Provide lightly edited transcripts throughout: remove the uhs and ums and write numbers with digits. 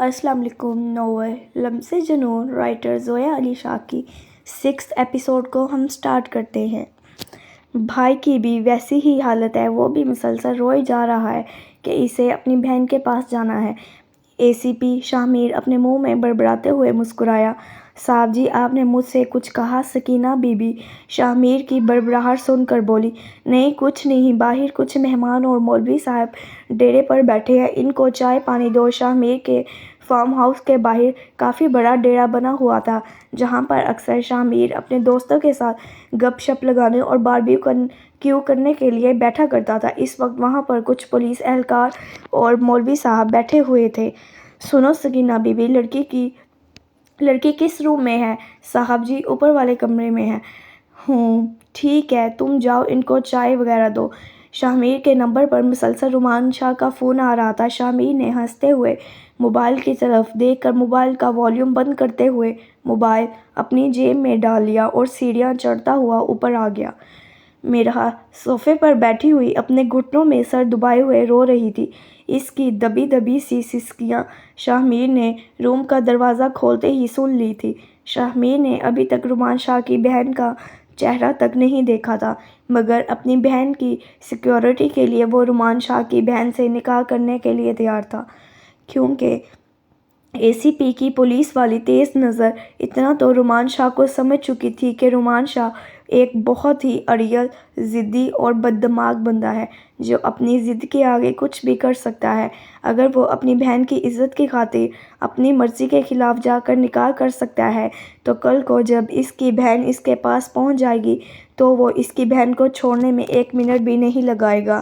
السلام علیکم۔ ناول لمسِ جنون رائٹر زویا علی شاہ کی 6 ایپیسوڈ کو ہم سٹارٹ کرتے ہیں۔ بھائی کی بھی ویسی ہی حالت ہے، وہ بھی مسلسل روئے جا رہا ہے کہ اسے اپنی بہن کے پاس جانا ہے۔ اے سی پی شاہ میر اپنے منہ میں بڑبڑاتے ہوئے مسکرایا۔ صاحب جی، آپ نے مجھ سے کچھ کہا؟ سکینہ بی بی شاہ میر کی بڑبڑاہٹ سن کر بولی۔ نہیں، کچھ نہیں، باہر کچھ مہمان اور مولوی صاحب ڈیرے پر بیٹھے ہیں، ان کو چائے پانی دو۔ شاہ میر کے فارم ہاؤس کے باہر کافی بڑا ڈیرا بنا ہوا تھا، جہاں پر اکثر شاہ میر اپنے دوستوں کے ساتھ گپ شپ لگانے اور باربیکیو کرنے کے لیے بیٹھا کرتا تھا۔ اس وقت وہاں پر کچھ پولیس اہلکار اور مولوی صاحب بیٹھے ہوئے تھے۔ سنو سکینہ بی بی، لڑکی کس روم میں ہے؟ صاحب جی، اوپر والے کمرے میں ہے۔ ٹھیک ہے، تم جاؤ، ان کو چائے وغیرہ دو۔ شاہ میر کے نمبر پر مسلسل رومان شاہ کا فون آ رہا تھا۔ شاہ میر نے ہنستے ہوئے موبائل کی طرف دیکھ کر موبائل کا والیوم بند کرتے ہوئے موبائل اپنی جیب میں ڈال لیا اور سیڑھیاں چڑھتا ہوا اوپر آ گیا۔ میرا صوفے پر بیٹھی ہوئی اپنے گھٹنوں میں سر دبائے ہوئے رو رہی تھی۔ اس کی دبی دبی سی سسکیاں شاہ میر نے روم کا دروازہ کھولتے ہی سن لی تھیں۔ شاہ میر نے ابھی تک رومان شاہ کی بہن کا چہرہ تک نہیں دیکھا تھا، مگر اپنی بہن کی سیکیورٹی کے لیے وہ رومان شاہ کی بہن سے نکاح کرنے کے لیے تیار تھا، کیونکہ اے سی پی کی پولیس والی تیز نظر اتنا تو رومان شاہ کو سمجھ چکی تھی کہ رومان شاہ ایک بہت ہی اڑیل، ضدی اور بددماغ بندہ ہے، جو اپنی ضد کے آگے کچھ بھی کر سکتا ہے۔ اگر وہ اپنی بہن کی عزت کی خاطر اپنی مرضی کے خلاف جا کر نکاح کر سکتا ہے، تو کل کو جب اس کی بہن اس کے پاس پہنچ جائے گی تو وہ اس کی بہن کو چھوڑنے میں 1 منٹ بھی نہیں لگائے گا۔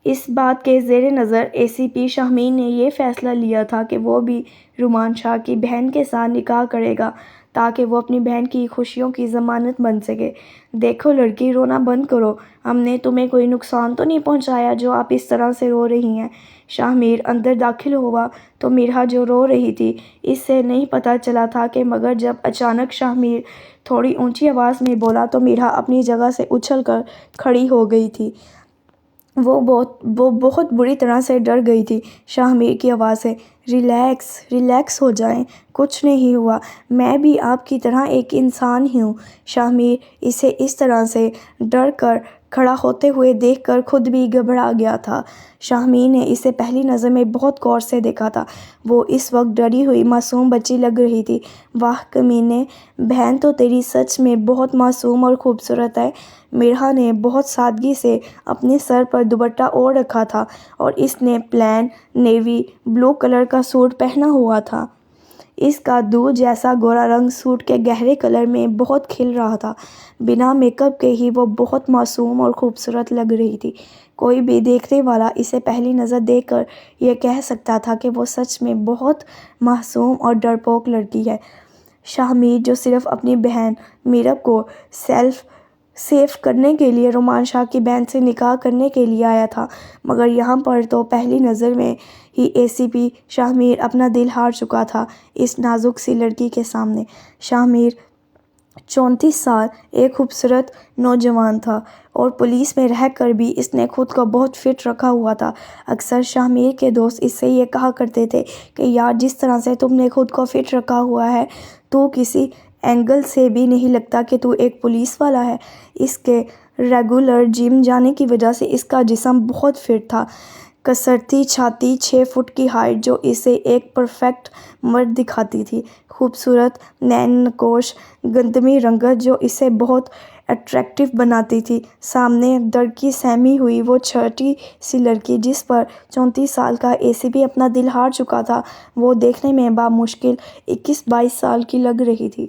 اس بات کے زیر نظر اے سی پی شاہ میر نے یہ فیصلہ لیا تھا کہ وہ بھی رومان شاہ کی بہن کے ساتھ نکاح کرے گا، تاکہ وہ اپنی بہن کی خوشیوں کی ضمانت بن سکے۔ دیکھو لڑکی، رونا بند کرو، ہم نے تمہیں کوئی نقصان تو نہیں پہنچایا جو آپ اس طرح سے رو رہی ہیں؟ شاہ میر اندر داخل ہوا تو میرا جو رو رہی تھی اس سے نہیں پتہ چلا تھا کہ مگر جب اچانک شاہ میر تھوڑی اونچی آواز میں بولا تو میرا اپنی جگہ سے اچھل کر کھڑی ہو گئی تھی۔ وہ بہت بری طرح سے ڈر گئی تھی شاہ میر کی آواز سے۔ ریلیکس ہو جائیں، کچھ نہیں ہوا، میں بھی آپ کی طرح ایک انسان ہی ہوں۔ شاہ میر اسے اس طرح سے ڈر کر کھڑا ہوتے ہوئے دیکھ کر خود بھی گھبرا گیا تھا۔ شاہ میر نے اسے پہلی نظر میں بہت غور سے دیکھا تھا۔ وہ اس وقت ڈری ہوئی معصوم بچی لگ رہی تھی۔ واہ کمینے، بہن تو تیری سچ میں بہت معصوم اور خوبصورت ہے۔ میرا نے بہت سادگی سے اپنے سر پر دوپٹہ اوڑھ رکھا تھا اور اس نے پلین نیوی بلو کلر کا سوٹ پہنا ہوا تھا۔ اس کا دودھ جیسا گورا رنگ سوٹ کے گہرے کلر میں بہت کھل رہا تھا۔ بنا میک اپ کے ہی وہ بہت معصوم اور خوبصورت لگ رہی تھی۔ کوئی بھی دیکھنے والا اسے پہلی نظر دیکھ کر یہ کہہ سکتا تھا کہ وہ سچ میں بہت معصوم اور ڈرپوک لڑکی ہے۔ شاہ میر جو صرف اپنی بہن میرب کو سیف کرنے کے لیے رومان شاہ کی بہن سے نکاح کرنے کے لیے آیا تھا، مگر یہاں پر تو پہلی نظر میں ہی اے سی پی شاہ میر اپنا دل ہار چکا تھا اس نازک سی لڑکی کے سامنے۔ شاہ میر 34 سال، ایک خوبصورت نوجوان تھا اور پولیس میں رہ کر بھی اس نے خود کو بہت فٹ رکھا ہوا تھا۔ اکثر شاہ میر کے دوست اس سے یہ کہا کرتے تھے کہ یار، جس طرح سے تم نے خود کو فٹ رکھا ہوا ہے، تو کسی اینگل سے بھی نہیں لگتا کہ تو ایک پولیس والا ہے۔ اس کے ریگولر جم جانے کی وجہ سے اس کا جسم بہت فٹ تھا۔ کسرتی چھاتی، 6 فٹ کی ہائٹ جو اسے ایک پرفیکٹ مرد دکھاتی تھی۔ خوبصورت نین نقوش گندمی رنگت جو اسے بہت اٹریکٹیو بناتی تھی۔ سامنے دڑکی سہمی ہوئی وہ چھوٹی سی لڑکی جس پر 34 سال کا اے سی پی اپنا دل ہار چکا تھا، وہ دیکھنے میں بامشکل 21-22 سال کی لگ رہی تھی۔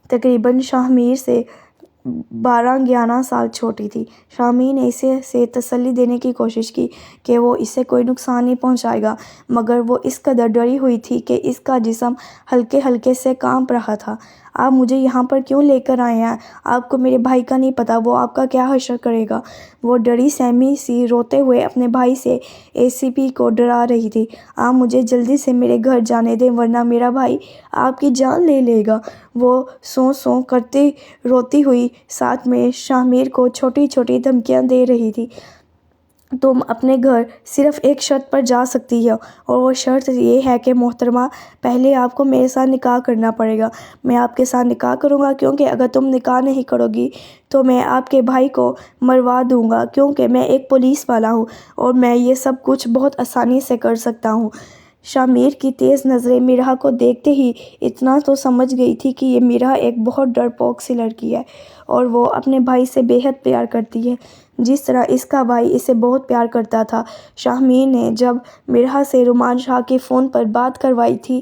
تقریباً شاہ میر سے 12-11 سال چھوٹی تھی۔ شاہ میر نے اسے تسلی دینے کی کوشش کی کہ وہ اسے کوئی نقصان نہیں پہنچائے گا، مگر وہ اس قدر ڈری ہوئی تھی کہ اس کا جسم ہلکے ہلکے سے کانپ رہا تھا۔ آپ مجھے یہاں پر کیوں لے کر آئے ہیں؟ آپ کو میرے بھائی کا نہیں پتہ، وہ آپ کا کیا حشر کرے گا؟ وہ ڈری سہمی سی روتے ہوئے اپنے بھائی سے اے سی پی کو ڈرا رہی تھی۔ آپ مجھے جلدی سے میرے گھر جانے دیں، ورنہ میرا بھائی آپ کی جان لے لے گا، وہ سوں کرتی روتی ہوئی ساتھ میں شاہ میر کو چھوٹی چھوٹی دھمکیاں دے رہی تھی۔ تم اپنے گھر صرف ایک شرط پر جا سکتی ہو، اور وہ شرط یہ ہے کہ محترمہ، پہلے آپ کو میرے ساتھ نکاح کرنا پڑے گا۔ میں آپ کے ساتھ نکاح کروں گا، کیونکہ اگر تم نکاح نہیں کرو گی تو میں آپ کے بھائی کو مروا دوں گا، کیونکہ میں ایک پولیس والا ہوں اور میں یہ سب کچھ بہت آسانی سے کر سکتا ہوں۔ شامیر کی تیز نظریں میرا کو دیکھتے ہی اتنا تو سمجھ گئی تھی کہ یہ میرا ایک بہت ڈرپوک سی لڑکی ہے اور وہ اپنے بھائی سے بے حد پیار کرتی ہے، جس طرح اس کا بھائی اسے بہت پیار کرتا تھا۔ شامیر نے جب میرا سے رومان شاہ کے فون پر بات کروائی تھی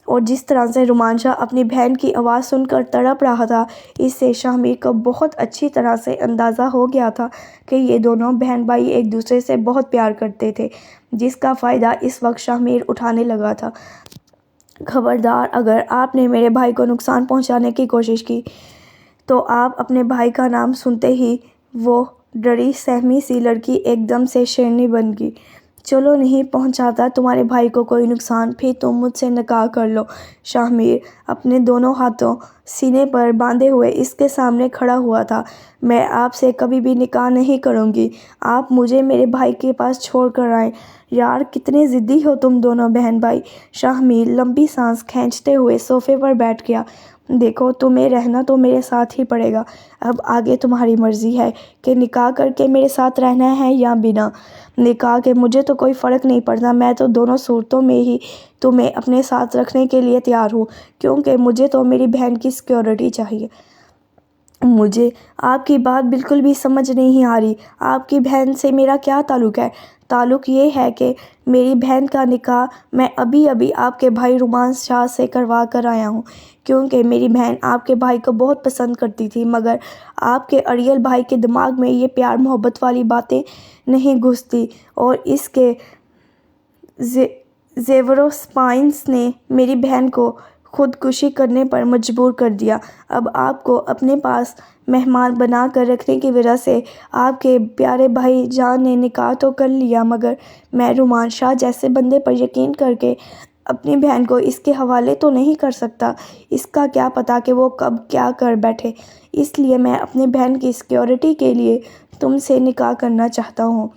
اور جس طرح سے رومان شاہ اپنی بہن کی آواز سن کر تڑپ رہا تھا، اس سے شامیر کو بہت اچھی طرح سے اندازہ ہو گیا تھا کہ یہ دونوں بہن بھائی ایک دوسرے سے بہت پیار کرتے تھے، جس کا فائدہ اس وقت شامیر اٹھانے لگا تھا۔ خبردار، اگر آپ نے میرے بھائی کو نقصان پہنچانے کی کوشش کی تو آپ اپنے بھائی کا نام سنتے ہی وہ ڈری سہمی سی لڑکی ایک دم سے شیرنی بن گئی۔ چلو، نہیں پہنچاتا تمہارے بھائی کو کوئی نقصان، پھر تم مجھ سے نکاح کر لو۔ شامیر اپنے دونوں ہاتھوں سینے پر باندھے ہوئے اس کے سامنے کھڑا ہوا تھا۔ میں آپ سے کبھی بھی نکاح نہیں کروں گی، آپ مجھے میرے بھائی کے پاس چھوڑ کر آئیں۔ یار، کتنے ضدی ہو تم دونوں بہن بھائی۔ شامیر لمبی سانس کھینچتے ہوئے صوفے پر بیٹھ گیا۔ دیکھو، تمہیں رہنا تو میرے ساتھ ہی پڑے گا، اب آگے تمہاری مرضی ہے کہ نکاح کر کے میرے ساتھ رہنا ہے یا بنا نکاح کے، مجھے تو کوئی فرق نہیں پڑتا۔ میں تو دونوں صورتوں میں ہی تمہیں اپنے ساتھ رکھنے کے لیے تیار ہوں، کیونکہ مجھے تو میری بہن کی سیکیورٹی چاہیے۔ مجھے آپ کی بات بالکل بھی سمجھ نہیں آ رہی۔ آپ کی بہن سے میرا کیا تعلق ہے؟ تعلق یہ ہے کہ میری بہن کا نکاح میں ابھی آپ کے بھائی رومان شاہ سے کروا کر آیا ہوں، کیونکہ میری بہن آپ کے بھائی کو بہت پسند کرتی تھی، مگر آپ کے اڑیل بھائی کے دماغ میں یہ پیار محبت والی باتیں نہیں گھستی، اور اس کے زیور و سپائنس نے میری بہن کو خودکشی کرنے پر مجبور کر دیا۔ اب آپ کو اپنے پاس مہمان بنا کر رکھنے کی وجہ سے آپ کے پیارے بھائی جان نے نکاح تو کر لیا، مگر میں رومان شاہ جیسے بندے پر یقین کر کے اپنی بہن کو اس کے حوالے تو نہیں کر سکتا۔ اس کا کیا پتہ کہ وہ کب کیا کر بیٹھے، اس لیے میں اپنی بہن کی سیکیورٹی کے لیے تم سے نکاح کرنا چاہتا ہوں۔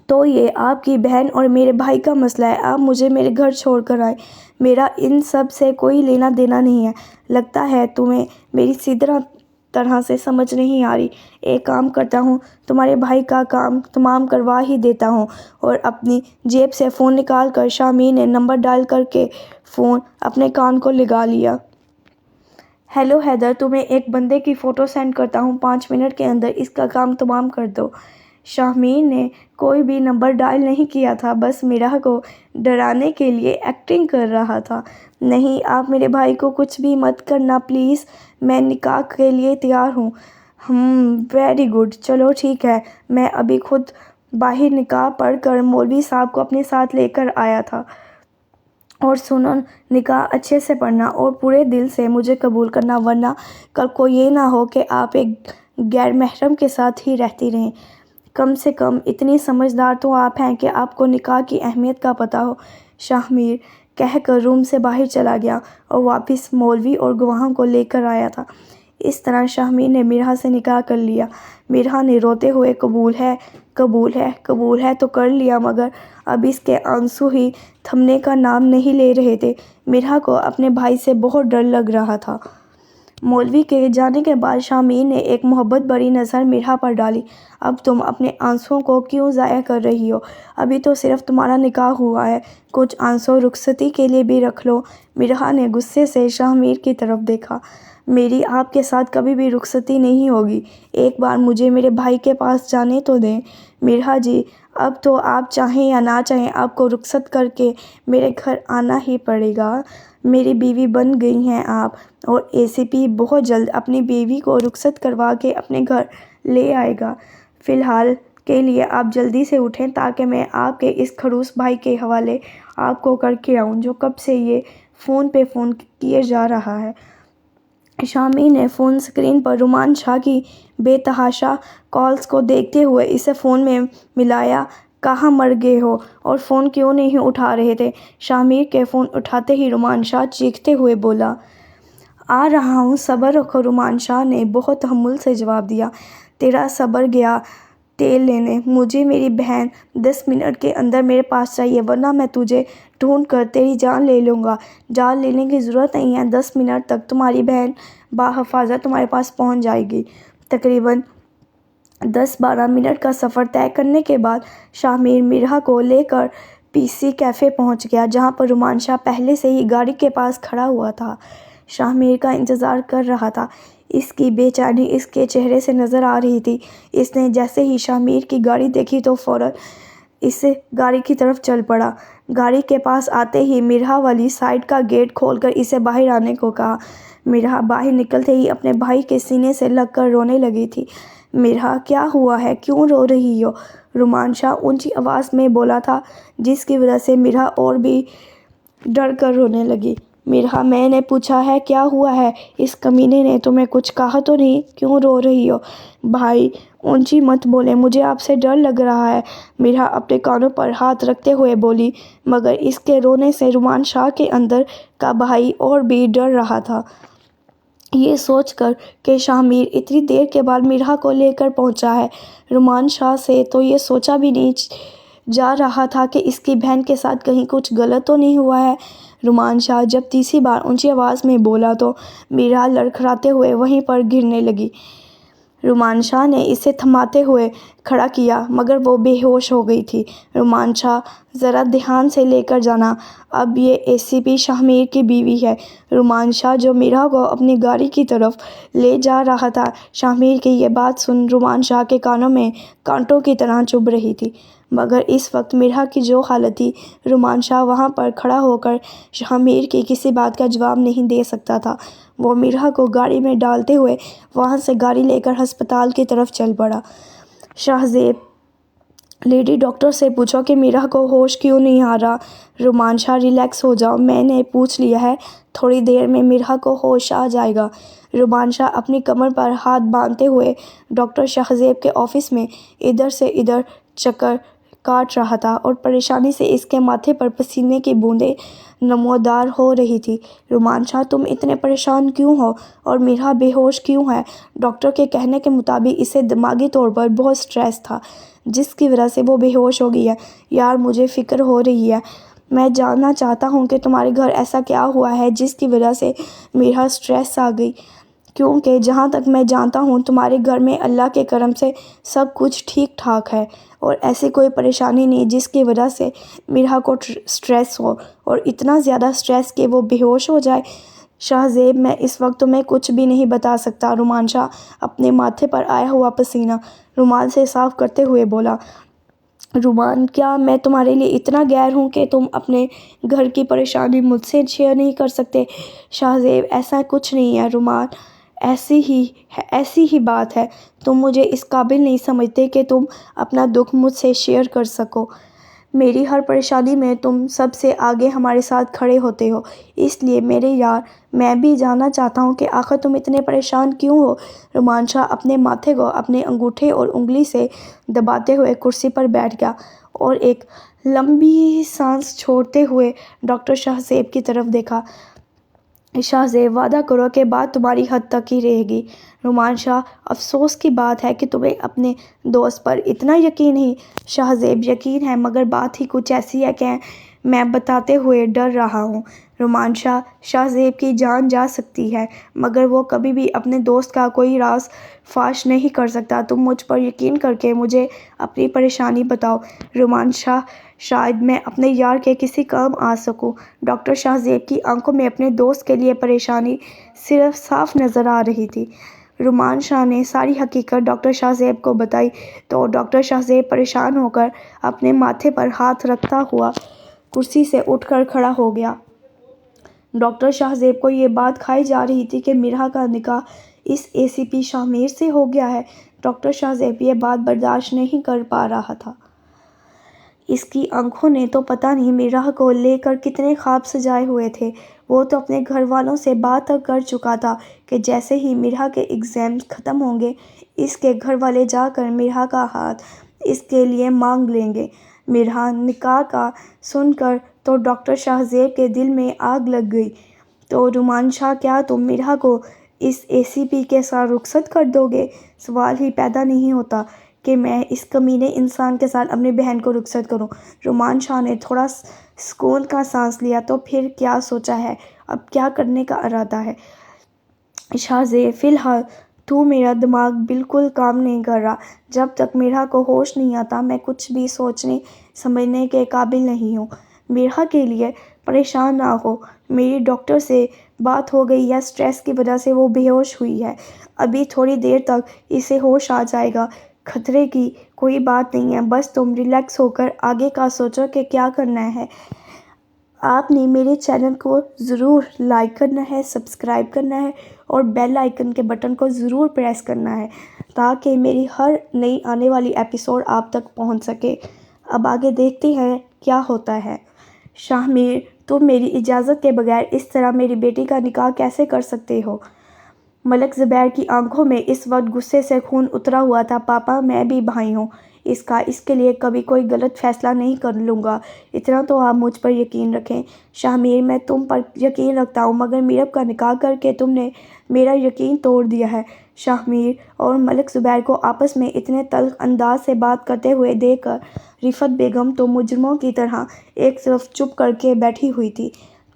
تو یہ آپ کی بہن اور میرے بھائی کا مسئلہ ہے، آپ مجھے میرے گھر چھوڑ کر آئیں۔ میرا ان سب سے کوئی لینا دینا نہیں ہے۔ لگتا ہے تمہیں میری سیدھی طرح سے سمجھ نہیں آ رہی۔ ایک کام کرتا ہوں، تمہارے بھائی کا کام تمام کروا ہی دیتا ہوں۔ اور اپنی جیب سے فون نکال کر شامیر نے نمبر ڈائل کر کے فون اپنے کان کو لگا لیا۔ ہیلو حیدر، تمہیں ایک بندے کی فوٹو سینڈ کرتا ہوں، 5 منٹ کے اندر اس کا کام تمام کر دو۔ شامیر نے کوئی بھی نمبر ڈائل نہیں کیا تھا، بس میرا کو ڈرانے کے لیے ایکٹنگ کر رہا تھا۔ نہیں، آپ میرے بھائی کو کچھ بھی مت کرنا پلیز، میں نکاح کے لیے تیار ہوں۔ ویری گڈ، چلو ٹھیک ہے۔ میں ابھی خود باہر نکاح پڑھ کر مولوی صاحب کو اپنے ساتھ لے کر آیا تھا۔ اور سنو، نکاح اچھے سے پڑھنا اور پورے دل سے مجھے قبول کرنا، ورنہ کل کو یہ نہ ہو کہ آپ ایک غیر محرم کے ساتھ ہی رہتی رہیں۔ کم سے کم اتنی سمجھدار تو آپ ہیں کہ آپ کو نکاح کی اہمیت کا پتہ ہو۔ شامیر کہہ کر روم سے باہر چلا گیا اور واپس مولوی اور گواہوں کو لے کر آیا تھا۔ اس طرح شامیر نے میرا سے نکاح کر لیا۔ میرا نے روتے ہوئے قبول ہے، قبول ہے، قبول ہے تو کر لیا، مگر اب اس کے آنسو ہی تھمنے کا نام نہیں لے رہے تھے۔ میرا کو اپنے بھائی سے بہت ڈر لگ رہا تھا۔ مولوی کے جانے کے بعد شامیر نے ایک محبت بھری نظر میرا پر ڈالی۔ اب تم اپنے آنسوؤں کو کیوں ضائع کر رہی ہو؟ ابھی تو صرف تمہارا نکاح ہوا ہے، کچھ آنسو رخصتی کے لیے بھی رکھ لو۔ میرا نے غصے سے شامیر کی طرف دیکھا۔ میری آپ کے ساتھ کبھی بھی رخصتی نہیں ہوگی، ایک بار مجھے میرے بھائی کے پاس جانے تو دیں۔ میرا جی، اب تو آپ چاہیں یا نہ چاہیں آپ کو رخصت کر کے میرے گھر آنا ہی پڑے گا۔ میری بیوی بن گئی ہیں آپ، اور اے سی پی بہت جلد اپنی بیوی کو رخصت کروا کے اپنے گھر لے آئے گا۔ فی الحال کے لیے آپ جلدی سے اٹھیں تاکہ میں آپ کے اس خڑوس بھائی کے حوالے آپ کو کر کے آؤں جو کب سے یہ فون پہ فون کیے جا رہا ہے۔ شامیر نے فون اسکرین پر رومان شاہ کی بے تحاشا کالز کو دیکھتے ہوئے اسے فون میں ملایا۔ کہاں مر گئے ہو اور فون کیوں نہیں اٹھا رہے تھے؟ شامیر کے فون اٹھاتے ہی رومان شاہ چیختے ہوئے بولا۔ آ رہا ہوں، صبر رکھو۔ رومان شاہ نے بہت تحمل سے جواب دیا۔ تیرا صبر گیا تیل لینے۔ مجھے میری بہن 10 منٹ کے اندر میرے پاس چاہیے، ورنہ میں تجھے ڈھونڈ کر تیری جان لے لوں گا۔ جان لینے کی ضرورت نہیں ہے، 10 منٹ تک تمہاری بہن بحفاظت تمہارے پاس پہنچ جائے گی۔ تقریباً 10-12 منٹ کا سفر طے کرنے کے بعد شاہ مرحا کو لے کر پی سی کیفے پہنچ گیا، جہاں پر رومان شاہ پہلے سے ہی گاڑی کے پاس کھڑا ہوا تھا۔ شاہ کا انتظار کر رہا تھا۔ اس کی بے چینی اس کے چہرے سے نظر آ رہی تھی۔ اس نے جیسے ہی شاہ کی گاڑی دیکھی تو فوراً اس گاڑی کی طرف چل پڑا۔ گاڑی کے پاس آتے ہی مرحا والی سائیڈ کا گیٹ کھول کر اسے باہر آنے کو کہا۔ مرحا باہر نکلتے ہی اپنے بھائی کے سینے سے لگ کر رونے لگی تھی۔ مرحا، کیا ہوا ہے؟ کیوں رو رہی ہو؟ رومان شاہ اونچی آواز میں بولا تھا، جس کی وجہ سے مرحا اور بھی ڈر کر رونے لگی۔ مرحا، میں نے پوچھا ہے کیا ہوا ہے؟ اس کمینے نے تمہیں کچھ کہا تو نہیں؟ کیوں رو رہی ہو؟ بھائی اونچی مت بولیں، مجھے آپ سے ڈر لگ رہا ہے، مرحا اپنے کانوں پر ہاتھ رکھتے ہوئے بولی، مگر اس کے رونے سے رومان شاہ کے اندر کا بھائی اور بھی ڈر رہا تھا۔ یہ سوچ کر کہ شاہ اتنی دیر کے بعد مرحا کو لے کر پہنچا ہے، رومان شاہ سے تو یہ سوچا بھی نہیں جا رہا تھا کہ اس کی بہن کے ساتھ کہیں کچھ غلط تو نہیں ہوا ہے۔ رومان شاہ جب تیسری بار اونچی آواز میں بولا تو مرحا لڑکھڑاتے ہوئے وہیں پر گرنے لگی۔ رومان شاہ نے اسے تھماتے ہوئے کھڑا کیا، مگر وہ بے ہوش ہو گئی تھی۔ رومان شاہ، ذرا دھیان سے لے کر جانا، اب یہ اے سی پی شاہ کی بیوی ہے۔ رومان شاہ جو مرحا کو اپنی گاڑی کی طرف لے جا رہا تھا، شاہ کی یہ بات سن رومان شاہ کے کانوں میں کانٹوں کی طرح چبھ رہی تھی، مگر اس وقت مرحا کی جو حالت تھی، رومان شاہ وہاں پر کھڑا ہو کر شاہ کی کسی بات کا جواب نہیں دے سکتا تھا۔ وہ مرحا کو گاڑی میں ڈالتے ہوئے وہاں سے گاڑی لے کر ہسپتال کی طرف چل پڑا۔ شاہ زیب، لیڈی ڈاکٹر سے پوچھو کہ مرحا کو ہوش کیوں نہیں آ رہا۔ رومان شاہ، ریلیکس ہو جاؤ، میں نے پوچھ لیا ہے، تھوڑی دیر میں مرحا کو ہوش آ جائے گا۔ رومان شاہ اپنی کمر پر ہاتھ باندھتے ہوئے ڈاکٹر شاہ زیب کے آفس میں ادھر سے ادھر چکر کاٹ رہا تھا اور پریشانی سے اس کے ماتھے پر پسینے کی بوندیں نمودار ہو رہی تھیں۔ رومان شاہ، تم اتنے پریشان کیوں ہو اور مرحا بے ہوش کیوں ہے؟ ڈاکٹر کے کہنے کے مطابق اسے دماغی طور پر بہت سٹریس تھا، جس کی وجہ سے وہ بے ہوش ہو گئی ہے۔ یار، مجھے فکر ہو رہی ہے، میں جاننا چاہتا ہوں کہ تمہارے گھر ایسا کیا ہوا ہے جس کی وجہ سے مرحا سٹریس آ گئی، کیونکہ جہاں تک میں جانتا ہوں تمہارے گھر میں اللہ کے کرم سے سب کچھ ٹھیک ٹھاک ہے اور ایسی کوئی پریشانی نہیں جس کی وجہ سے مرحا کو سٹریس ہو، اور اتنا زیادہ سٹریس کہ وہ بے ہوش ہو جائے۔ شاہ زیب، میں اس وقت تمہیں کچھ بھی نہیں بتا سکتا۔ رومان شاہ اپنے ماتھے پر آیا ہوا پسینہ رومال سے صاف کرتے ہوئے بولا۔ رومان، کیا میں تمہارے لیے اتنا غیر ہوں کہ تم اپنے گھر کی پریشانی مجھ سے شیئر نہیں کر سکتے؟ شاہ زیب، ایسا کچھ نہیں ہے رومان، ایسی ہی بات ہے، تم مجھے اس قابل نہیں سمجھتے کہ تم اپنا دکھ مجھ سے شیئر کر سکو۔ میری ہر پریشانی میں تم سب سے آگے ہمارے ساتھ کھڑے ہوتے ہو، اس لیے میرے یار، میں بھی جاننا چاہتا ہوں کہ آخر تم اتنے پریشان کیوں ہو؟ رومان شاہ اپنے ماتھے کو اپنے انگوٹھے اور انگلی سے دباتے ہوئے کرسی پر بیٹھ گیا اور ایک لمبی سانس چھوڑتے ہوئے ڈاکٹر شاہ زیب کی طرف دیکھا۔ شاہ زیب، وعدہ کرو کہ بات تمہاری حد تک ہی رہے گی۔ رومان شاہ، افسوس کی بات ہے کہ تمہیں اپنے دوست پر اتنا یقین نہیں۔ شاہ زیب، یقین ہے، مگر بات ہی کچھ ایسی ہے کہ میں بتاتے ہوئے ڈر رہا ہوں۔ رومان شاہ، شاہ زیب کی جان جا سکتی ہے، مگر وہ کبھی بھی اپنے دوست کا کوئی راز فاش نہیں کر سکتا۔ تم مجھ پر یقین کر کے مجھے اپنی پریشانی بتاؤ۔ رومان شاہ، شاید میں اپنے یار کے کسی کام آ سکوں۔ ڈاکٹر شاہ زیب کی آنکھوں میں اپنے دوست کے لیے پریشانی صاف نظر آ رہی تھی۔ رومان شاہ نے ساری حقیقت ڈاکٹر شاہ زیب کو بتائی تو ڈاکٹر شاہ زیب پریشان ہو کر اپنے ماتھے پر ہاتھ رکھتا ہوا کرسی سے اٹھ کر کھڑا ہو گیا۔ ڈاکٹر شاہ زیب کو یہ بات کھائی جا رہی تھی کہ مرحا کا نکاح اس اے سی پی شاہ سے ہو گیا ہے۔ ڈاکٹر شاہ زیب یہ بات برداشت نہیں کر پا رہا تھا۔ اس کی آنکھوں نے تو پتہ نہیں مرحا کو لے کر کتنے خواب سجائے ہوئے تھے۔ وہ تو اپنے گھر والوں سے بات تک کر چکا تھا کہ جیسے ہی مرحا کے ایگزامز ختم ہوں گے، اس کے گھر والے جا کر مرحا کا ہاتھ اس کے لیے مانگ لیں گے۔ مرحا نکاح کا سن کر تو ڈاکٹر شاہ زیب کے دل میں آگ لگ گئی۔ تو رومان شاہ، کیا تم مرحا کو اس اے سی پی کے ساتھ رخصت کر دو گے؟ سوال ہی پیدا نہیں ہوتا کہ میں اس کمینے انسان کے ساتھ اپنی بہن کو رخصت کروں۔ رومان شاہ نے تھوڑا سکون کا سانس لیا تو پھر کیا سوچا ہے، اب کیا کرنے کا ارادہ ہے؟ شاہزے، فی الحال تو میرا دماغ بالکل کام نہیں کر رہا۔ جب تک میرا کو ہوش نہیں آتا میں کچھ بھی سوچنے سمجھنے کے قابل نہیں ہوں۔ میرا کے لیے پریشان نہ ہو، میری ڈاکٹر سے بات ہو گئی ہے، سٹریس کی وجہ سے وہ بے ہوش ہوئی ہے، ابھی تھوڑی دیر تک اسے ہوش آ جائے گا۔ خطرے کی کوئی بات نہیں ہے، بس تم ریلیکس ہو کر آگے کا سوچو کہ کیا کرنا ہے۔ آپ نے میرے چینل کو ضرور لائک کرنا ہے، سبسکرائب کرنا ہے اور بیل آئیکن کے بٹن کو ضرور پریس کرنا ہے تاکہ میری ہر نئی آنے والی ایپیسوڈ آپ تک پہنچ سکے۔ اب آگے دیکھتے ہیں کیا ہوتا ہے۔ شاہ میر، تم میری اجازت کے بغیر اس طرح میری بیٹی کا نکاح کیسے کر سکتے ہو؟ ملک زبیر کی آنکھوں میں اس وقت غصے سے خون اترا ہوا تھا۔ پاپا، میں بھی بھائی ہوں اس کے لیے کبھی کوئی غلط فیصلہ نہیں کر لوں گا، اتنا تو آپ مجھ پر یقین رکھیں۔ شاہ میر، میں تم پر یقین رکھتا ہوں مگر میرب کا نکاح کر کے تم نے میرا یقین توڑ دیا ہے۔ شاہ میر اور ملک زبیر کو آپس میں اتنے تلخ انداز سے بات کرتے ہوئے دیکھ کر رفعت بیگم تو مجرموں کی طرح ایک طرف چپ کر کے بیٹھی ہوئی تھی۔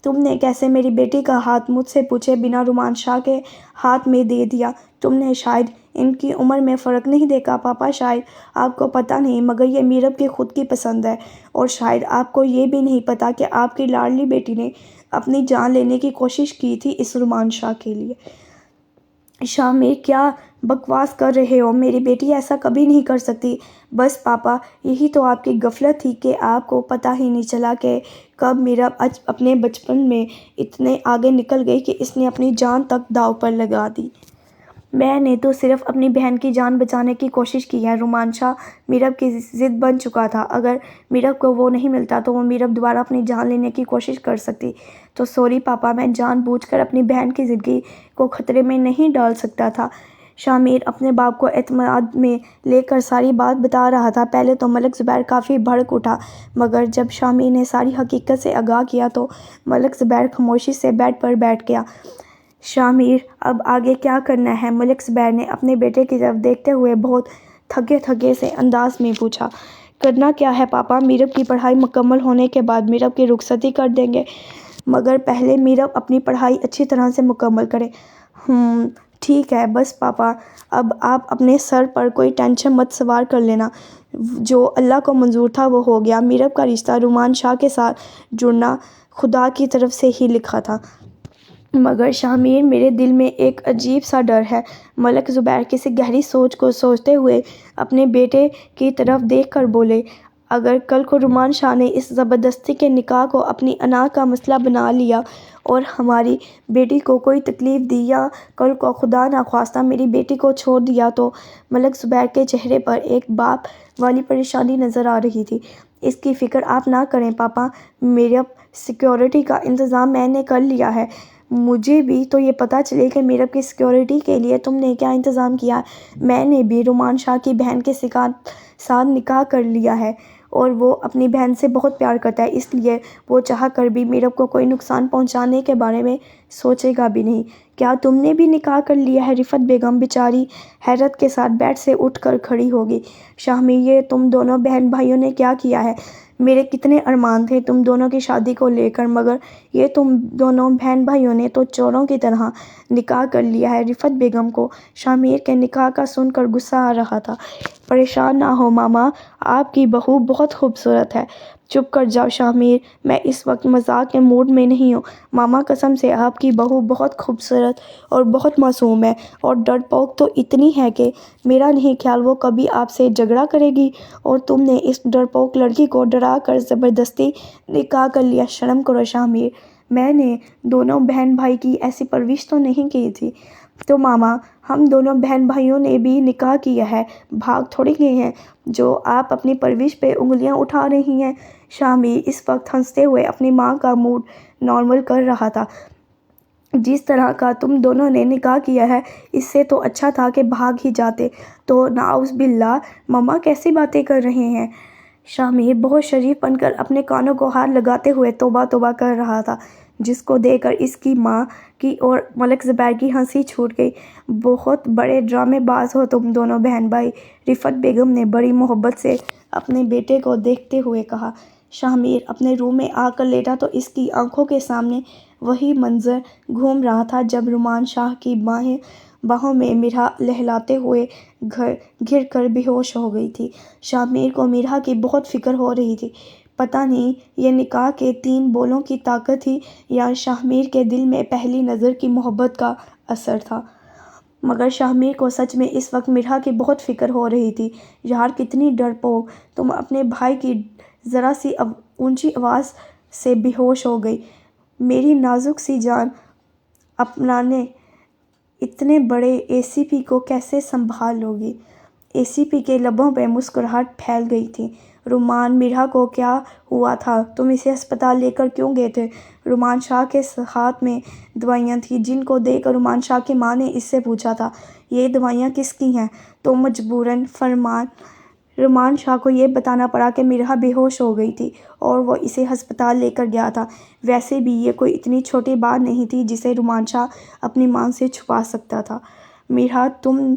تم نے کیسے میری بیٹی کا ہاتھ مجھ سے پوچھے بنا رومان شاہ کے ہاتھ میں دے دیا؟ تم نے شاید ان کی عمر میں فرق نہیں دیکھا۔ پاپا، شاید آپ کو پتہ نہیں مگر یہ میرب کی خود کی پسند ہے، اور شاید آپ کو یہ بھی نہیں پتہ کہ آپ کی لاڈلی بیٹی نے اپنی جان لینے کی کوشش کی تھی اس رومان شاہ کے لیے۔ شاہ میر، کیا بکواس کر رہے ہو؟ میری بیٹی ایسا کبھی نہیں کر سکتی۔ بس پاپا، یہی تو آپ کی غفلت تھی کہ آپ کو پتہ ہی نہیں چلا کہ کب میرب اپنے بچپن میں اتنے آگے نکل گئی کہ اس نے اپنی جان تک داؤ پر لگا دی۔ میں نے تو صرف اپنی بہن کی جان بچانے کی کوشش کی ہے۔ رومان شاہ میرب کی ضد بن چکا تھا، اگر میرب کو وہ نہیں ملتا تو وہ میرب دوبارہ اپنی جان لینے کی کوشش کر سکتی۔ تو سوری پاپا، میں جان بوجھ کر اپنی بہن کی زندگی کو خطرے میں نہیں ڈال سکتا تھا۔ شاہ میر اپنے باپ کو اعتماد میں لے کر ساری بات بتا رہا تھا۔ پہلے تو ملک زبیر کافی بھڑک اٹھا مگر جب شاہ میر نے ساری حقیقت سے آگاہ کیا تو ملک زبیر خاموشی سے بیڈ پر بیٹھ گیا۔ شاہ میر، اب آگے کیا کرنا ہے؟ ملک زبیر نے اپنے بیٹے کی طرف دیکھتے ہوئے بہت تھکے تھکے سے انداز میں پوچھا۔ کرنا کیا ہے پاپا؟ میرب کی پڑھائی مکمل ہونے کے بعد میرب کی رخصتی کر دیں گے، مگر پہلے میرب اپنی پڑھائی اچھی طرح سے مکمل کرے۔ ٹھیک ہے، بس پاپا اب آپ اپنے سر پر کوئی ٹینشن مت سوار کر لینا، جو اللہ کو منظور تھا وہ ہو گیا۔ میرب کا رشتہ رومان شاہ کے ساتھ جڑنا خدا کی طرف سے ہی لکھا تھا۔ مگر شاہ میر، میرے دل میں ایک عجیب سا ڈر ہے۔ ملک زبیر کسی گہری سوچ کو سوچتے ہوئے اپنے بیٹے کی طرف دیکھ کر بولے، اگر کل کو رومان شاہ نے اس زبردستی کے نکاح کو اپنی انا کا مسئلہ بنا لیا اور ہماری بیٹی کو کوئی تکلیف دی یا کل کو خدا نخواستہ میری بیٹی کو چھوڑ دیا تو؟ ملک زبیر کے چہرے پر ایک باپ والی پریشانی نظر آ رہی تھی۔ اس کی فکر آپ نہ کریں پاپا، میرب سیکیورٹی کا انتظام میں نے کر لیا ہے۔ مجھے بھی تو یہ پتہ چلے کہ میرب کی سیکیورٹی کے لیے تم نے کیا انتظام کیا ہے۔ میں نے بھی رومان شاہ کی بہن کے ساتھ نکاح کر لیا ہے اور وہ اپنی بہن سے بہت پیار کرتا ہے، اس لیے وہ چاہ کر بھی میرب کو کوئی نقصان پہنچانے کے بارے میں سوچے گا بھی نہیں۔ کیا تم نے بھی نکاح کر لیا ہے؟ رفعت بیگم بیچاری حیرت کے ساتھ بیڈ سے اٹھ کر کھڑی ہو گئی۔ شاہ میر، یہ تم دونوں بہن بھائیوں نے کیا کیا ہے؟ میرے کتنے ارمان تھے تم دونوں کی شادی کو لے کر، مگر یہ تم دونوں بہن بھائیوں نے تو چوروں کی طرح نکاح کر لیا ہے۔ رفعت بیگم کو شاہ میر کے نکاح کا سن کر غصہ آ رہا تھا۔ پریشان نہ ہو ماما، آپ کی بہو بہت خوبصورت ہے۔ چپ کر جاؤ شاہ میر، میں اس وقت مذاق کے موڈ میں نہیں ہوں۔ ماما قسم سے آپ کی بہو بہت خوبصورت اور بہت معصوم ہے، اور ڈرپوک تو اتنی ہے کہ میرا نہیں خیال وہ کبھی آپ سے جھگڑا کرے گی، اور تم نے اس ڈرپوک لڑکی کو ڈرا کر زبردستی نکاح کر لیا۔ شرم کرو شاہ میر، میں نے دونوں بہن بھائی کی ایسی پرورش تو نہیں کی تھی۔ تو ماما، ہم دونوں بہن بھائیوں نے بھی نکاح کیا ہے، بھاگ تھوڑی گئے ہیں جو آپ اپنی پرورش پہ انگلیاں اٹھا رہی ہیں۔ شاہ میر اس وقت ہنستے ہوئے اپنی ماں کا موڈ نارمل کر رہا تھا۔ جس طرح کا تم دونوں نے نکاح کیا ہے اس سے تو اچھا تھا کہ بھاگ ہی جاتے۔ تو نعوذ باللہ، ماما کیسی باتیں کر رہے ہیں؟ شاہ میر بہت شریف بن کر اپنے کانوں کو ہاتھ لگاتے ہوئے توبہ توبہ کر رہا تھا۔ جس کو دیکھ کر اس کی ماں کی اور ملک زبیر کی ہنسی چھوٹ گئی۔ بہت بڑے ڈرامے باز ہو تم دونوں بہن بھائی، رفعت بیگم نے بڑی محبت سے اپنے بیٹے کو دیکھتے ہوئے کہا۔ شاہ میر اپنے روم میں آ کر لیٹا تو اس کی آنکھوں کے سامنے وہی منظر گھوم رہا تھا جب رومان شاہ کی باہوں میں مرحا لہلاتے ہوئے گر کر بے ہوش ہو گئی تھی۔ شاہ میر کو مرحا کی بہت فکر ہو رہی تھی۔ پتہ نہیں یہ نکاح کے 3 بولوں کی طاقت تھی یا شاہ میر کے دل میں پہلی نظر کی محبت کا اثر تھا، مگر شاہ میر کو سچ میں اس وقت مرحا کی بہت فکر ہو رہی تھی۔ یار کتنی ڈرپوک، تم اپنے بھائی کی ذرا سی اونچی آواز سے بے ہوش ہو گئی۔ میری نازک سی جان، اپنے اتنے بڑے اے سی پی کو کیسے سنبھال لوگی؟ اے سی پی کے لبوں پہ مسکراہٹ پھیل گئی تھی۔ رومان، مرحا کو کیا ہوا تھا؟ تم اسے ہسپتال لے کر کیوں گئے تھے؟ رومان شاہ کے ہاتھ میں دوائیاں تھیں جن کو دیکھ کر رومان شاہ کی ماں نے اس سے پوچھا تھا، یہ دوائیاں کس کی ہیں؟ تو مجبوراً رومان شاہ کو یہ بتانا پڑا کہ مرحا بے ہوش ہو گئی تھی اور وہ اسے ہسپتال لے کر گیا تھا۔ ویسے بھی یہ کوئی اتنی چھوٹی بات نہیں تھی جسے رومان شاہ اپنی ماں سے چھپا سکتا تھا۔ مرحا، تم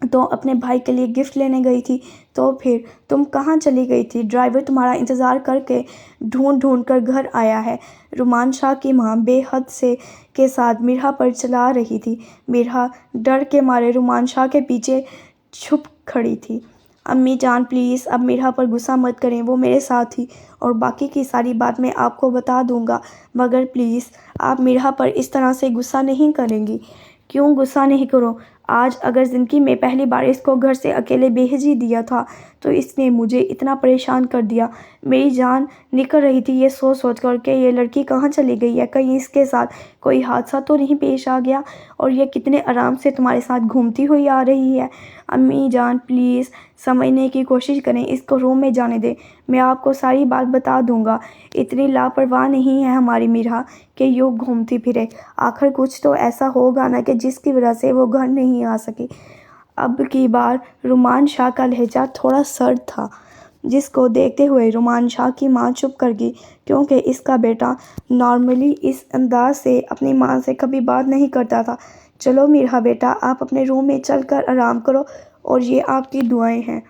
تو اپنے بھائی کے لیے گفٹ لینے گئی تھی، تو پھر تم کہاں چلی گئی تھی؟ ڈرائیور تمہارا انتظار کر کے ڈھونڈ کر گھر آیا ہے۔ رومان شاہ کی ماں بے حد کے ساتھ مرحا پر چلا رہی تھی۔ مرحا ڈر کے مارے رومان شاہ کے پیچھے چھپ کھڑی تھی۔ امی جان پلیز اب مرحا پر غصہ مت کریں، وہ میرے ساتھ تھی اور باقی کی ساری بات میں آپ کو بتا دوں گا، مگر پلیز آپ مرحا پر اس طرح سے غصہ نہیں کریں گی۔ کیوں غصہ نہیں کروں؟ آج اگر زندگی میں پہلی بار اس کو گھر سے اکیلے بھیج ہی دیا تھا تو اس نے مجھے اتنا پریشان کر دیا۔ میری جان نکل رہی تھی یہ سوچ کر کہ یہ لڑکی کہاں چلی گئی ہے، کہیں اس کے ساتھ کوئی حادثہ تو نہیں پیش آ گیا، اور یہ کتنے آرام سے تمہارے ساتھ گھومتی ہوئی آ رہی ہے۔ امی جان پلیز سمجھنے کی کوشش کریں، اس کو روم میں جانے دیں، میں آپ کو ساری بات بتا دوں گا۔ اتنی لاپرواہ نہیں ہے ہماری مرحا کہ یوں گھومتی پھرے، آخر کچھ تو ایسا ہوگا نا کہ جس کی وجہ سے وہ گھر نہیں آ سکی۔ اب کی بار رومان شاہ کا لہجہ تھوڑا سرد تھا، جس کو دیکھتے ہوئے رومان شاہ کی ماں چپ کر گئی، کیونکہ اس کا بیٹا نارملی اس انداز سے اپنی ماں سے کبھی بات نہیں کرتا تھا۔ چلو مرحا بیٹا، آپ اپنے روم میں چل کر آرام کرو اور یہ آپ کی دعائیں ہیں۔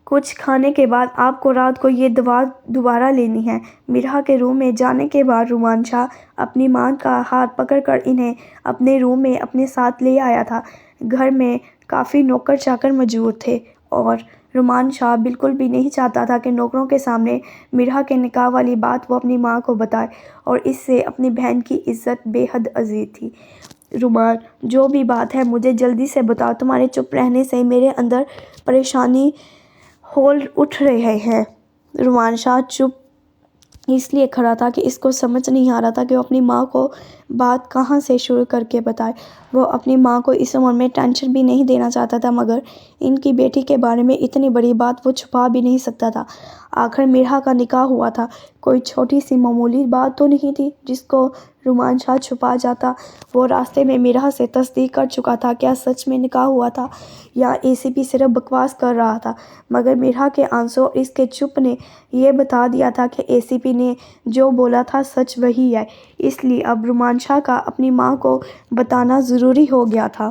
کچھ کھانے کے بعد آپ کو رات کو یہ دوا دوبارہ لینی ہے۔ مرحا کے روم میں جانے کے بعد رومان شاہ اپنی ماں کا ہاتھ پکڑ کر انہیں اپنے روم میں اپنے ساتھ لے آیا تھا۔ گھر میں کافی نوکر چاکر موجود تھے اور رومان شاہ بالکل بھی نہیں چاہتا تھا کہ نوکروں کے سامنے مرحا کے نکاح والی بات وہ اپنی ماں کو بتائے، اور اس سے اپنی بہن کی عزت بے حد عزیز تھی۔ رومان، جو بھی بات ہے مجھے جلدی سے بتاؤ، تمہارے چپ رہنے سے میرے اندر پریشانی ہول اٹھ رہے ہیں۔ رومان شاہ چپ اس لیے کھڑا تھا کہ اس کو سمجھ نہیں آ رہا تھا کہ وہ اپنی ماں کو بات کہاں سے شروع کر کے بتائے۔ وہ اپنی ماں کو اس عمر میں ٹینشن بھی نہیں دینا چاہتا تھا، مگر ان کی بیٹی کے بارے میں اتنی بڑی بات وہ چھپا بھی نہیں سکتا تھا۔ آخر مرحا کا نکاح ہوا تھا، کوئی چھوٹی سی معمولی بات تو نہیں تھی جس کو رومان شاہ چھپا جاتا۔ وہ راستے میں مرحا سے تصدیق کر چکا تھا کیا سچ میں نکاح ہوا تھا یا اے سی پی صرف بکواس کر رہا تھا، مگر مرحا کے آنسوں اور اس کے چپ نے یہ بتا دیا تھا کہ اے سی پی نے جو بولا تھا سچ وہی ہے۔ اس لیے اب رومان شاہ کا اپنی ماں کو بتانا ضروری ہو گیا تھا۔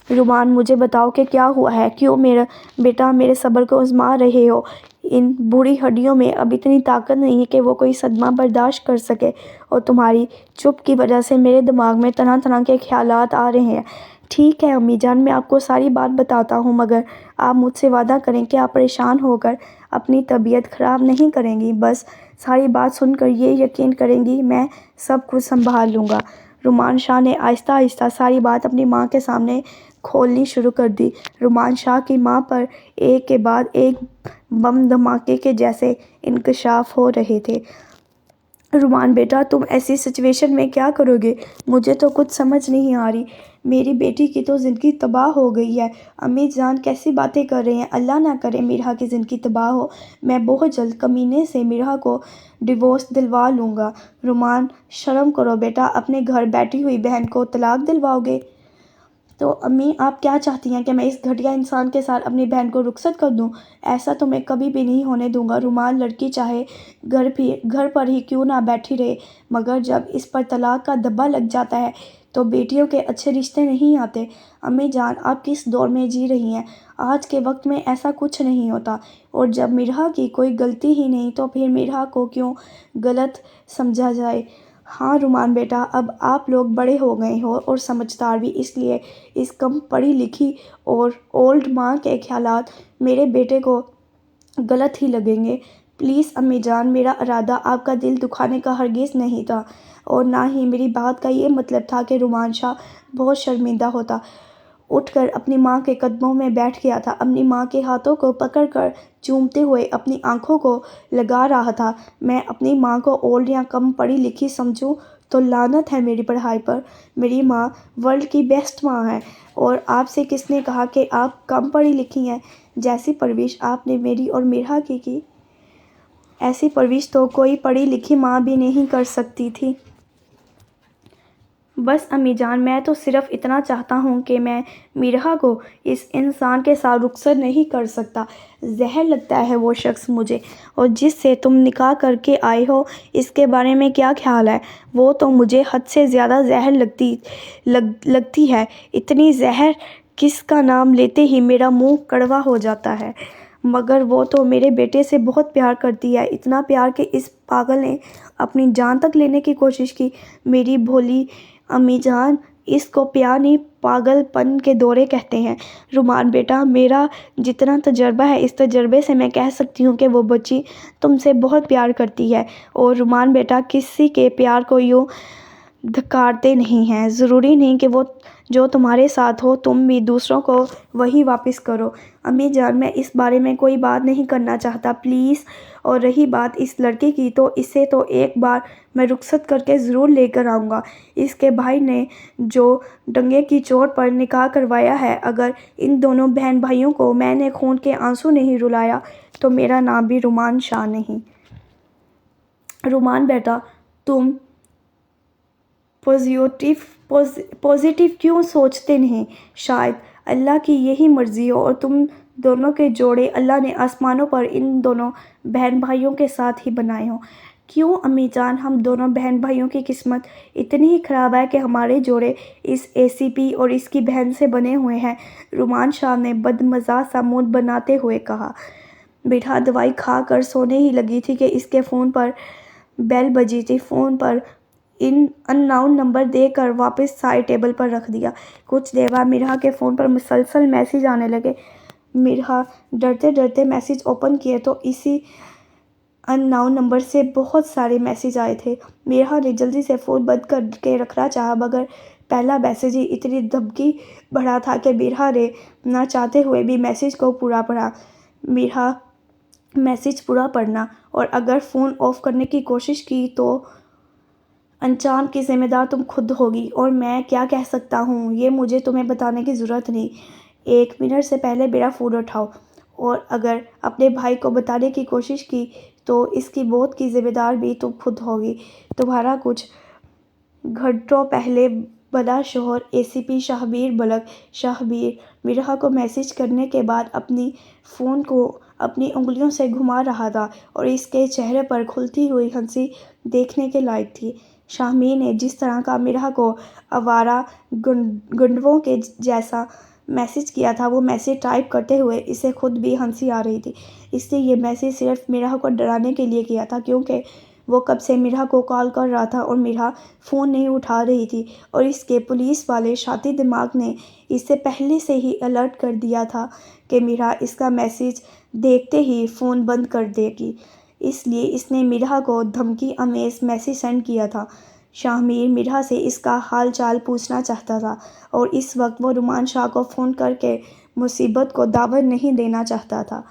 رومان، مجھے بتاؤ کہ کیا ہوا ہے، کیوں میرا بیٹا میرے صبر کو آزما رہے ہو؟ ان بوڑھی ہڈیوں میں اب اتنی طاقت نہیں کہ وہ کوئی صدمہ برداشت کر سکے، اور تمہاری چپ کی وجہ سے میرے دماغ میں طرح طرح کے خیالات آ رہے ہیں۔ ٹھیک ہے امی جان، میں آپ کو ساری بات بتاتا ہوں، مگر آپ مجھ سے وعدہ کریں کہ آپ پریشان ہو کر اپنی طبیعت خراب نہیں کریں گی، بس ساری بات سن کر یہ یقین کریں گی میں سب کچھ سنبھال لوں گا۔ رومان شاہ نے آہستہ آہستہ ساری بات اپنی ماں کے سامنے کھولنی شروع کر دی۔ رومان شاہ کی ماں پر ایک کے بعد ایک بم دھماکے کے جیسے انکشاف ہو رہے تھے۔ رومان بیٹا، تم ایسی سچویشن میں کیا کرو گے؟ مجھے تو کچھ سمجھ نہیں آ رہی، میری بیٹی کی تو زندگی تباہ ہو گئی ہے۔ امی جان کیسی باتیں کر رہی ہیں، اللہ نہ کرے مرحا کی زندگی تباہ ہو، میں بہت جلد کمینے سے مرحا کو ڈیورس دلوا لوں گا۔ رومان، شرم کرو بیٹا، اپنے گھر بیٹھی ہوئی بہن کو طلاق دلواؤ گے؟ تو امی آپ کیا چاہتی ہیں کہ میں اس گھٹیا انسان کے ساتھ اپنی بہن کو رخصت کر دوں؟ ایسا تو میں کبھی بھی نہیں ہونے دوں گا۔ رومان لڑکی چاہے گھر پر ہی کیوں نہ بیٹھی رہے، مگر جب اس پر طلاق کا دبا لگ جاتا ہے تو بیٹیوں کے اچھے رشتے نہیں آتے۔ امی جان آپ کس دور میں جی رہی ہیں؟ آج کے وقت میں ایسا کچھ نہیں ہوتا، اور جب مرحا کی کوئی غلطی ہی نہیں تو پھر مرحا کو کیوں غلط سمجھا جائے؟ ہاں رومان بیٹا، اب آپ لوگ بڑے ہو گئے ہو اور سمجھدار بھی، اس لیے اس کم پڑھی لکھی اور اولڈ ماں کے خیالات میرے بیٹے کو غلط ہی لگیں گے۔ پلیز امی جان، میرا ارادہ آپ کا دل دکھانے کا ہرگز نہیں تھا، اور نہ ہی میری بات کا یہ مطلب تھا کہ رومان شاہ بہت شرمندہ ہوتا۔ اٹھ کر اپنی ماں کے قدموں میں بیٹھ گیا تھا، اپنی ماں کے ہاتھوں کو پکڑ کر چومتے ہوئے اپنی آنکھوں کو لگا رہا تھا۔ میں اپنی ماں کو اولڈ یا کم پڑھی لکھی سمجھوں تو لعنت ہے میری پڑھائی پر۔ میری ماں ورلڈ کی بیسٹ ماں ہے، اور آپ سے کس نے کہا کہ آپ کم پڑھی لکھی ہیں؟ جیسی پرورش آپ نے میری اور مرحا کی ایسی پرورش تو کوئی پڑھی لکھی ماں بھی نہیں کر سکتی تھی۔ بس امی جان، میں تو صرف اتنا چاہتا ہوں کہ میں مرحا کو اس انسان کے ساتھ رخصت نہیں کر سکتا۔ زہر لگتا ہے وہ شخص مجھے، اور جس سے تم نکاح کر کے آئے ہو اس کے بارے میں کیا خیال ہے؟ وہ تو مجھے حد سے زیادہ زہر لگتی ہے۔ اتنی زہر کس کا نام لیتے ہی میرا منہ کڑوا ہو جاتا ہے۔ مگر وہ تو میرے بیٹے سے بہت پیار کرتی ہے، اتنا پیار کہ اس پاگل نے اپنی جان تک لینے کی کوشش کی۔ میری بھولی امی جان، اس کو پیار نہیں پاگل پن کے دورے کہتے ہیں۔ رومان بیٹا، میرا جتنا تجربہ ہے اس تجربے سے میں کہہ سکتی ہوں کہ وہ بچی تم سے بہت پیار کرتی ہے، اور رومان بیٹا کسی کے پیار کو یوں دھکارتے نہیں ہیں۔ ضروری نہیں کہ وہ جو تمہارے ساتھ ہو تم بھی دوسروں کو وہی واپس کرو۔ امی جان، میں اس بارے میں کوئی بات نہیں کرنا چاہتا، پلیز۔ اور رہی بات اس لڑکے کی، تو اسے تو ایک بار میں رخصت کر کے ضرور لے کر آؤں گا۔ اس کے بھائی نے جو ڈنگے کی چوٹ پر نکاح کروایا ہے، اگر ان دونوں بہن بھائیوں کو میں نے خون کے آنسو نہیں رلایا تو میرا نام بھی رومان شاہ نہیں۔ رومان بیٹا، تم پازیٹیو کیوں سوچتے نہیں؟ شاید اللہ کی یہی مرضی ہو اور تم دونوں کے جوڑے اللہ نے آسمانوں پر ان دونوں بہن بھائیوں کے ساتھ ہی بنائے ہوں۔ کیوں امی جان، ہم دونوں بہن بھائیوں کی قسمت اتنی ہی خراب ہے کہ ہمارے جوڑے اس ACP اور اس کی بہن سے بنے ہوئے ہیں؟ رومان شاہ نے بدمزاج سا منہ بناتے ہوئے کہا۔ مرحا دوائی کھا کر سونے ہی لگی تھی کہ اس کے فون پر بیل بجی تھی۔ فون پر ان ناؤن نمبر دے کر واپس سائڈ ٹیبل پر رکھ دیا۔ کچھ دیر بعد مرحا کے فون پر مسلسل میسج آنے لگے۔ مرحا ڈرتے ڈرتے میسج اوپن کیے تو اسی ان ناؤن نمبر سے بہت سارے میسج آئے تھے۔ مرحا نے جلدی سے فون بند کر کے رکھنا چاہا، مگر پہلا میسج ہی اتنی دھمکی بھرا تھا کہ مرحا نے نہ چاہتے ہوئے بھی میسج کو پورا پڑھا۔ مرحا میسج پورا پڑھنا اور اگر فون آف کرنے کی کوشش کی تو انجام کی ذمہ دار تم خود ہوگی، اور میں کیا کہہ سکتا ہوں یہ مجھے تمہیں بتانے کی ضرورت نہیں۔ 1 منٹ سے پہلے میرا فون اٹھاؤ، اور اگر اپنے بھائی کو بتانے کی کوشش کی تو اس کی موت کی ذمہ دار بھی تم خود ہوگی۔ تمہارا کچھ گھنٹوں پہلے بنا شوہر ACP شاہمیر ملک۔ شاہمیر مرحا کو میسج کرنے کے بعد اپنی فون کو اپنی انگلیوں سے گھما رہا تھا، اور اس کے چہرے پر کھلتی ہوئی ہنسی دیکھنے کے لائق تھی۔ شاہمیر نے جس طرح کا مرحا کو آوارہ گنڈوں کے جیسا میسج کیا تھا، وہ میسج ٹائپ کرتے ہوئے اسے خود بھی ہنسی آ رہی تھی۔ اس نے یہ میسج صرف مرحا کو ڈرانے کے لیے کیا تھا، کیونکہ وہ کب سے مرحا کو کال کر رہا تھا اور مرحا فون نہیں اٹھا رہی تھی، اور اس کے پولیس والے شاطر دماغ نے اسے پہلے سے ہی الرٹ کر دیا تھا کہ مرحا اس کا میسج دیکھتے ہی فون بند کر دے گی۔ اس لیے اس نے مرحا کو دھمکی آمیز میسج سینڈ کیا تھا۔ شاہمیر مرحا سے اس کا حال چال پوچھنا چاہتا تھا، اور اس وقت وہ رومان شاہ کو فون کر کے مصیبت کو دعوت نہیں دینا چاہتا تھا۔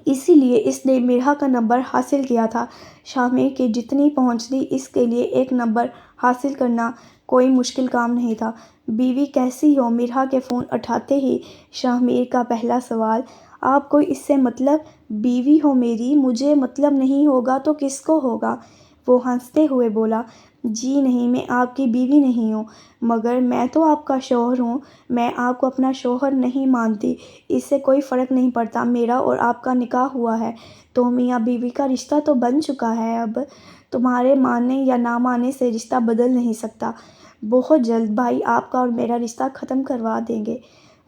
اسی لیے اس نے مرحا کا نمبر حاصل کیا تھا۔ شاہمیر کی جتنی پہنچ تھی، اس کے لیے ایک نمبر حاصل کرنا کوئی مشکل کام نہیں تھا۔ بیوی کیسی ہو؟ مرحا کے فون اٹھاتے ہی شاہمیر کا پہلا سوال۔ آپ کو اس سے مطلب؟ بیوی ہو میری، مجھے مطلب نہیں ہوگا تو کس کو ہوگا؟ وہ ہنستے ہوئے بولا، جی نہیں، میں آپ کی بیوی نہیں ہوں، مگر میں تو آپ کا شوہر ہوں۔ میں آپ کو اپنا شوہر نہیں مانتی، اس سے کوئی فرق نہیں پڑتا، میرا اور آپ کا نکاح ہوا ہے تو میاں بیوی کا رشتہ تو بن چکا ہے، اب تمہارے ماننے یا نہ ماننے سے رشتہ بدل نہیں سکتا۔ بہت جلد بھائی آپ کا اور میرا رشتہ ختم کروا دیں گے۔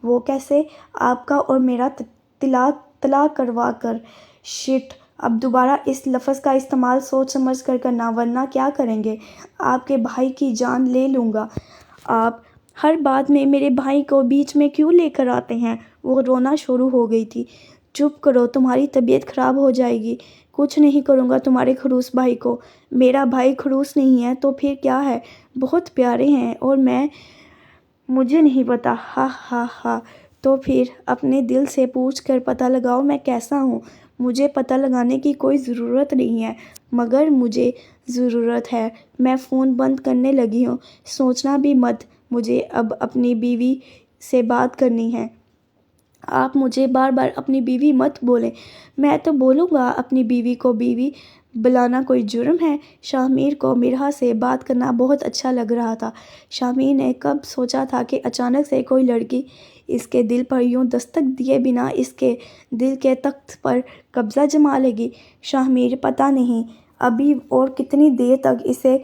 وہ کیسے؟ آپ کا اور میرا طلاق کروا کر۔ شٹ، اب دوبارہ اس لفظ کا استعمال سوچ سمجھ کر کرنا، ورنہ کیا کریں گے؟ آپ کے بھائی کی جان لے لوں گا۔ آپ ہر بات میں میرے بھائی کو بیچ میں کیوں لے کر آتے ہیں؟ وہ رونا شروع ہو گئی تھی۔ چپ کرو، تمہاری طبیعت خراب ہو جائے گی۔ کچھ نہیں کروں گا تمہارے خڑوس بھائی کو۔ میرا بھائی خڑوس نہیں ہے تو پھر کیا ہے؟ بہت پیارے ہیں، اور مجھے نہیں پتا۔ ہا ہا ہا۔ تو پھر اپنے دل سے پوچھ کر پتہ لگاؤ میں کیسا ہوں۔ مجھے پتہ لگانے کی کوئی ضرورت نہیں ہے، مگر مجھے ضرورت ہے۔ میں فون بند کرنے لگی ہوں۔ سوچنا بھی مت، مجھے اب اپنی بیوی سے بات کرنی ہے۔ آپ مجھے بار بار اپنی بیوی مت بولیں۔ میں تو بولوں گا، اپنی بیوی کو بیوی بلانا کوئی جرم ہے؟ شاہ میر کو مرحا سے بات کرنا بہت اچھا لگ رہا تھا۔ شاہ میر نے کب سوچا تھا کہ اچانک سے کوئی لڑکی اس کے دل پر یوں دستک دیے بنا اس کے دل کے تخت پر قبضہ جما لے گی؟ شاہ میر پتہ نہیں ابھی اور کتنی دیر تک اسے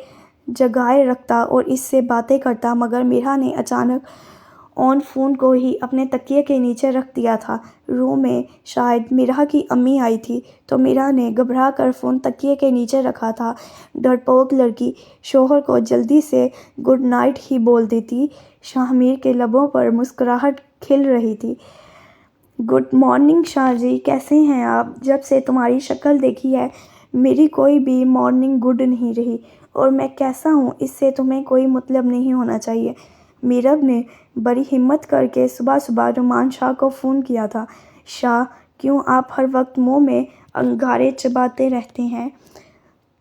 جگائے رکھتا اور اس سے باتیں کرتا، مگر مرحا نے اچانک فون کو ہی اپنے تکیے کے نیچے رکھ دیا تھا۔ روم میں شاید مرحا کی امی آئی تھی تو مرحا نے گھبرا کر فون تکیے کے نیچے رکھا تھا۔ ڈرپوک لڑکی، شوہر کو جلدی سے گڈ نائٹ ہی بول دیتی۔ شاہ میر کے لبوں پر مسکراہٹ کھل رہی تھی۔ گڈ مارننگ شاہ جی، کیسے ہیں آپ؟ جب سے تمہاری شکل دیکھی ہے میری کوئی بھی مارننگ گڈ نہیں رہی، اور میں کیسا ہوں اس سے تمہیں کوئی مطلب نہیں ہونا چاہیے۔ میرب نے بڑی ہمت کر کے صبح صبح نعمان شاہ کو فون کیا تھا۔ شاہ، کیوں آپ ہر وقت منہ میں انگارے چباتے رہتے ہیں؟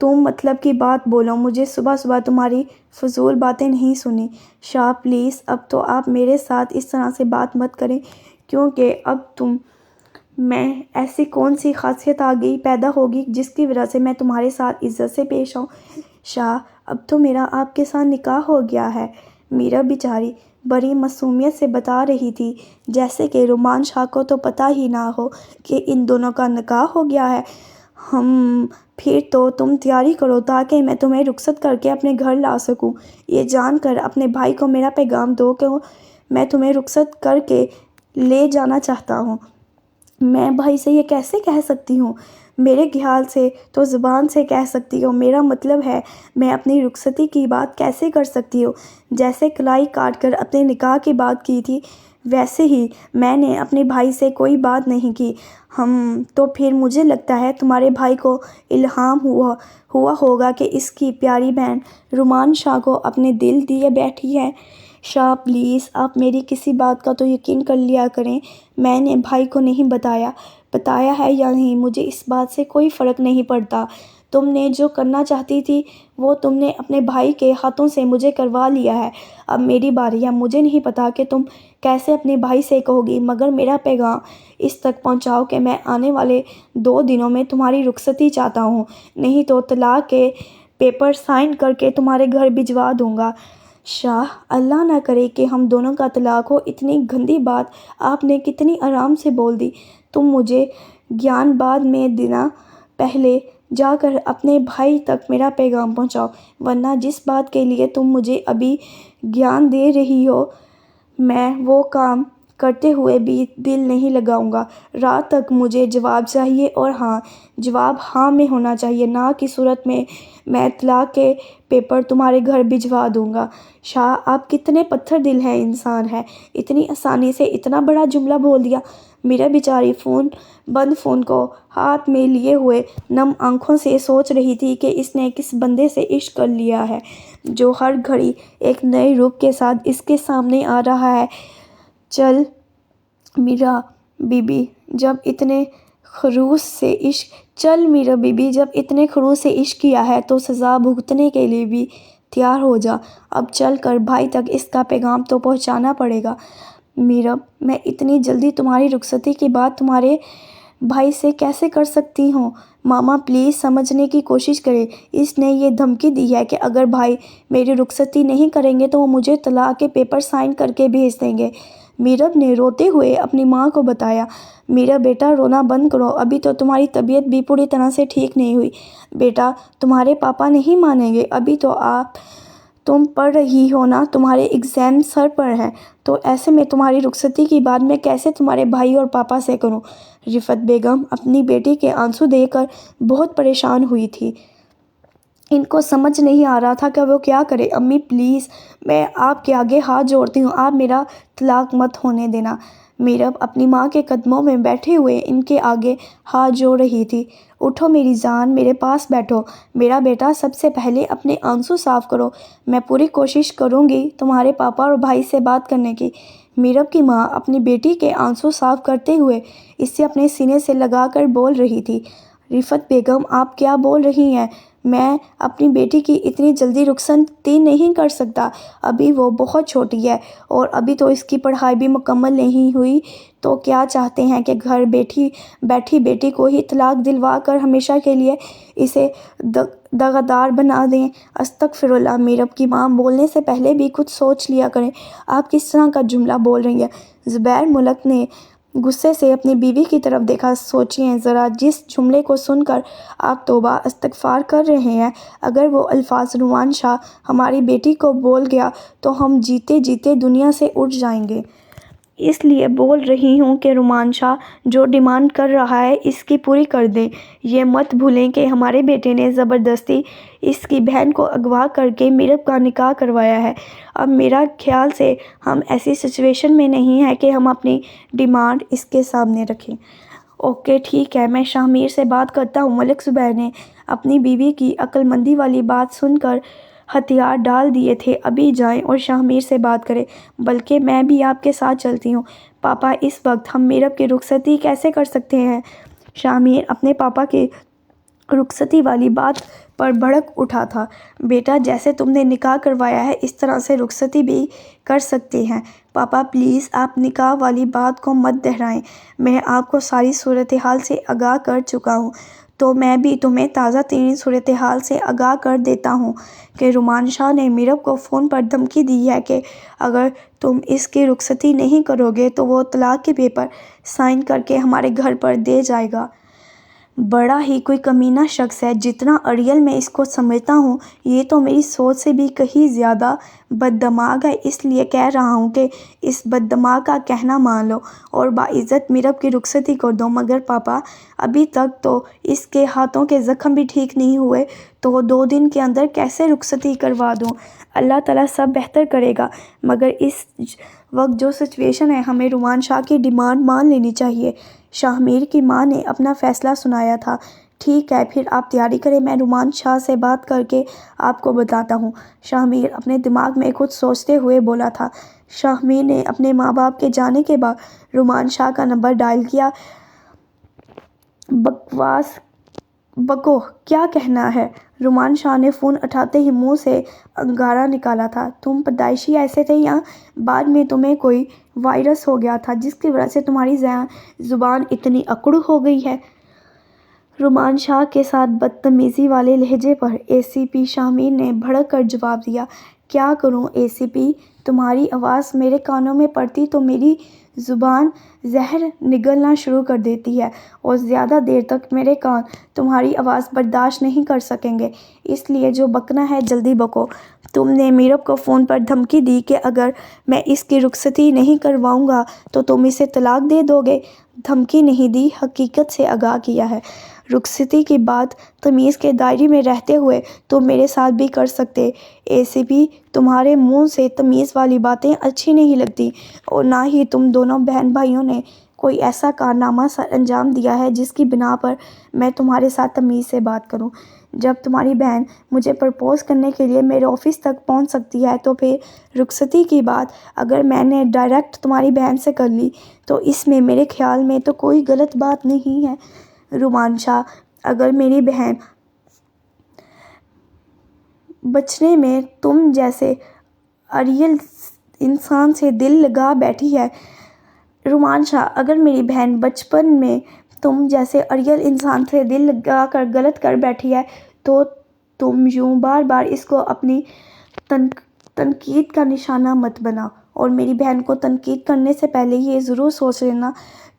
تم مطلب کی بات بولو، مجھے صبح صبح تمہاری فضول باتیں نہیں سنی۔ شاہ پلیز، اب تو آپ میرے ساتھ اس طرح سے بات مت کریں، کیونکہ اب تم میں ایسی کون سی خاصیت پیدا ہوگی جس کی وجہ سے میں تمہارے ساتھ عزت سے پیش آؤں۔ شاہ، اب تو میرا آپ کے ساتھ نکاح ہو گیا ہے۔ میرب بیچاری بڑی معصومیت سے بتا رہی تھی، جیسے کہ نعمان شاہ کو تو پتہ ہی نہ ہو کہ ان دونوں کا نکاح ہو گیا ہے۔ پھر تو تم تیاری کرو تاکہ میں تمہیں رخصت کر کے اپنے گھر لا سکوں۔ یہ جان کر اپنے بھائی کو میرا پیغام دو کہ میں تمہیں رخصت کر کے لے جانا چاہتا ہوں۔ میں بھائی سے یہ کیسے کہہ سکتی ہوں؟ میرے خیال سے تو زبان سے کہہ سکتی ہوں، میرا مطلب ہے میں اپنی رخصتی کی بات کیسے کر سکتی ہوں؟ جیسے کلائی کاٹ کر اپنے نکاح کی بات کی تھی، ویسے ہی میں نے اپنے بھائی سے کوئی بات نہیں کی۔ تو پھر مجھے لگتا ہے تمہارے بھائی کو الہام ہوا ہوگا کہ اس کی پیاری بہن نعمان شاہ کو اپنے دل دیے بیٹھی ہے۔ شاہ پلیز، آپ میری کسی بات کا تو یقین کر لیا کریں۔ میں نے بھائی کو نہیں بتایا ہے یا نہیں، مجھے اس بات سے کوئی فرق نہیں پڑتا۔ تم نے جو کرنا چاہتی تھی وہ تم نے اپنے بھائی کے ہاتھوں سے مجھے کروا لیا ہے۔ اب میری باری ہے۔ مجھے نہیں پتا کہ تم کیسے اپنے بھائی سے کہو گی، مگر میرا پیغام اس تک پہنچاؤ کہ میں آنے والے 2 دنوں میں تمہاری رخصتی چاہتا ہوں، نہیں تو طلاق کے پیپر سائن کر کے تمہارے گھر بھجوا دوں گا۔ شاہ، اللہ نہ کرے کہ ہم دونوں کا طلاق ہو۔ اتنی گندی بات آپ نے کتنی آرام سے بول دی۔ تم مجھے گیان بعد میں دینا، پہلے جا کر اپنے بھائی تک میرا پیغام پہنچاؤ، ورنہ جس بات کے لیے تم مجھے ابھی گیان دے رہی ہو میں وہ کام کرتے ہوئے بھی دل نہیں لگاؤں گا۔ رات تک مجھے جواب چاہیے، اور جواب ہاں میں ہونا چاہیے، نہ کہ صورت میں طلاق کے پیپر تمہارے گھر بھجوا دوں گا۔ شاہ، آپ کتنے پتھر دل ہے انسان ہے، اتنی آسانی سے اتنا بڑا جملہ بول دیا۔ میرب بیچاری بند فون کو ہاتھ میں لیے ہوئے نم آنکھوں سے سوچ رہی تھی کہ اس نے کس بندے سے عشق کر لیا ہے جو ہر گھڑی ایک نئے روپ کے ساتھ اس کے سامنے آ رہا ہے۔ چل میرا بیبی، جب اتنے خلوص سے عشق کیا ہے تو سزا بھگتنے کے لیے بھی تیار ہو جا۔ اب چل کر بھائی تک اس کا پیغام تو پہنچانا پڑے گا۔ میرب، میں اتنی جلدی تمہاری رخصتی کی بات تمہارے بھائی سے کیسے کر سکتی ہوں؟ ماما پلیز سمجھنے کی کوشش کریں، اس نے یہ دھمکی دی ہے کہ اگر بھائی میری رخصتی نہیں کریں گے تو وہ مجھے طلاق کے پیپر سائن کر کے بھیج دیں گے۔ میرب نے روتے ہوئے اپنی ماں کو بتایا، میرا بیٹا رونا بند کرو، ابھی تو تمہاری طبیعت بھی پوری طرح سے ٹھیک نہیں ہوئی۔ بیٹا تمہارے پاپا نہیں مانیں گے، ابھی تو تم پڑھ رہی ہو نا، تمہارے ایگزام سر پر ہیں، تو ایسے میں تمہاری رخصتی کی بات میں کیسے تمہارے بھائی اور پاپا سے کروں؟ رفعت بیگم اپنی بیٹی کے آنسو دیکھ کر بہت پریشان ہوئی تھی۔ ان کو سمجھ نہیں آ رہا تھا کہ وہ کیا کرے۔ امی پلیز میں آپ کے آگے ہاتھ جوڑتی ہوں، آپ میرا طلاق مت ہونے دینا۔ میرب اپنی ماں کے قدموں میں بیٹھے ہوئے ان کے آگے ہاتھ جوڑ رہی تھی۔ اٹھو میری جان، میرے پاس بیٹھو۔ میرا بیٹا سب سے پہلے اپنے آنسو صاف کرو، میں پوری کوشش کروں گی تمہارے پاپا اور بھائی سے بات کرنے کی۔ میرب کی ماں اپنی بیٹی کے آنسو صاف کرتے ہوئے اسے اپنے سینے سے لگا کر بول رہی تھی، رفعت بیگم آپ کیا بول رہی ہیں؟ میں اپنی بیٹی کی اتنی جلدی رخصتی نہیں کر سکتا، ابھی وہ بہت چھوٹی ہے اور ابھی تو اس کی پڑھائی بھی مکمل نہیں ہوئی، تو کیا چاہتے ہیں کہ گھر بیٹھی بیٹی کو ہی طلاق دلوا کر ہمیشہ کے لیے اسے داغدار بنا دیں؟ استغفر اللہ۔ میرب کی ماں بولنے سے پہلے بھی کچھ سوچ لیا کریں، آپ کس طرح کا جملہ بول رہی ہیں؟ زبیر ملک نے غصے سے اپنی بیوی کی طرف دیکھا، سوچئے ذرا، جس جملے کو سن کر آپ توبہ استغفار کر رہے ہیں، اگر وہ الفاظ رومان شاہ ہماری بیٹی کو بول گیا تو ہم جیتے جیتے دنیا سے اٹھ جائیں گے۔ اس لیے بول رہی ہوں کہ رومان شاہ جو ڈیمانڈ کر رہا ہے اس کی پوری کر دیں۔ یہ مت بھولیں کہ ہمارے بیٹے نے زبردستی اس کی بہن کو اغوا کر کے میرب کا نکاح کروایا ہے۔ اب میرا خیال سے ہم ایسی سچویشن میں نہیں ہیں کہ ہم اپنی ڈیمانڈ اس کے سامنے رکھیں۔ اوکے ٹھیک ہے، میں شاہ میر سے بات کرتا ہوں۔ ملک زبیر نے اپنی بیوی کی عقل مندی والی بات سن کر ہتھیار ڈال دیے تھے، ابھی جائیں اور شاہ میر سے بات کریں، بلکہ میں بھی آپ کے ساتھ چلتی ہوں۔ پاپا اس وقت ہم میرب کی رخصتی کیسے کر سکتے ہیں؟ شاہ میر اپنے پاپا کی رخصتی والی بات پر بھڑک اٹھا تھا۔ بیٹا جیسے تم نے نکاح کروایا ہے اس طرح سے رخصتی بھی کر سکتے ہیں۔ پاپا پلیز آپ نکاح والی بات کو مت دہرائیں، میں آپ کو ساری صورتحال سے آگاہ کر چکا ہوں، تو میں بھی تمہیں تازہ ترین صورتحال سے آگاہ کر دیتا ہوں کہ رومان شاہ نے میرب کو فون پر دھمکی دی ہے کہ اگر تم اس کی رخصتی نہیں کرو گے تو وہ طلاق کے پیپر سائن کر کے ہمارے گھر پر دے جائے گا۔ بڑا ہی کوئی کمینہ شخص ہے، جتنا اڑیل میں اس کو سمجھتا ہوں یہ تو میری سوچ سے بھی کہیں زیادہ بددماغ ہے، اس لیے کہہ رہا ہوں کہ اس بددماغ کا کہنا مان لو اور باعزت میرب کی رخصتی کر دو۔ مگر پاپا ابھی تک تو اس کے ہاتھوں کے زخم بھی ٹھیک نہیں ہوئے، تو 2 دن کے اندر کیسے رخصتی کروا دوں؟ اللہ تعالیٰ سب بہتر کرے گا، مگر اس وقت جو سچویشن ہے ہمیں رومان شاہ کی ڈیمانڈ مان لینی چاہیے۔ شاہ میر کی ماں نے اپنا فیصلہ سنایا تھا۔ ٹھیک ہے پھر آپ تیاری کریں، میں رومان شاہ سے بات کر کے آپ کو بتاتا ہوں۔ شاہ میر اپنے دماغ میں کچھ سوچتے ہوئے بولا تھا۔ شاہ میر نے اپنے ماں باپ کے جانے کے بعد رومان شاہ کا نمبر ڈائل کیا۔ بکواس بکو، کیا کہنا ہے؟ رومان شاہ نے فون اٹھاتے ہی منہ سے انگارہ نکالا تھا۔ تم پیدائشی ایسے تھے یا بعد میں تمہیں کوئی وائرس ہو گیا تھا جس کی وجہ سے تمہاری زبان اتنی اکڑو ہو گئی ہے؟ رومان شاہ کے ساتھ بدتمیزی والے لہجے پر اے سی پی شاہ میر نے بھڑک کر جواب دیا، کیا کروں اے سی پی؟ تمہاری آواز میرے کانوں میں پڑتی تو میری زبان زہر نگلنا شروع کر دیتی ہے اور زیادہ دیر تک میرے کان تمہاری آواز برداشت نہیں کر سکیں گے، اس لیے جو بکنا ہے جلدی بکو۔ تم نے میرب کو فون پر دھمکی دی کہ اگر میں اس کی رخصتی نہیں کرواؤں گا تو تم اسے طلاق دے دو گے۔ دھمکی نہیں دی، حقیقت سے آگاہ کیا ہے۔ رخصتی کی بات تمیز کے دائرے میں رہتے ہوئے تم میرے ساتھ بھی کر سکتے۔ اے سی پی تمہارے منہ سے تمیز والی باتیں اچھی نہیں لگتی اور نہ ہی تم دونوں بہن بھائیوں نے کوئی ایسا کارنامہ سر انجام دیا ہے جس کی بنا پر میں تمہارے ساتھ تمیز سے بات کروں۔ جب تمہاری بہن مجھے پرپوز کرنے کے لیے میرے آفس تک پہنچ سکتی ہے تو پھر رخصتی کی بات اگر میں نے ڈائریکٹ تمہاری بہن سے کر لی تو اس میں میرے خیال میں تو کوئی غلط بات نہیں ہے۔ رومان شاہ اگر میری بہن بچنے میں تم جیسے اڑیل انسان سے دل لگا بیٹھی ہے، رومان شاہ اگر میری بہن بچپن میں تم جیسے اڑیل انسان سے دل لگا کر غلط کر بیٹھی ہے تو تم یوں بار بار اس کو اپنی تنقید کا نشانہ مت بنا، اور میری بہن کو تنقید کرنے سے پہلے یہ ضرور سوچ لینا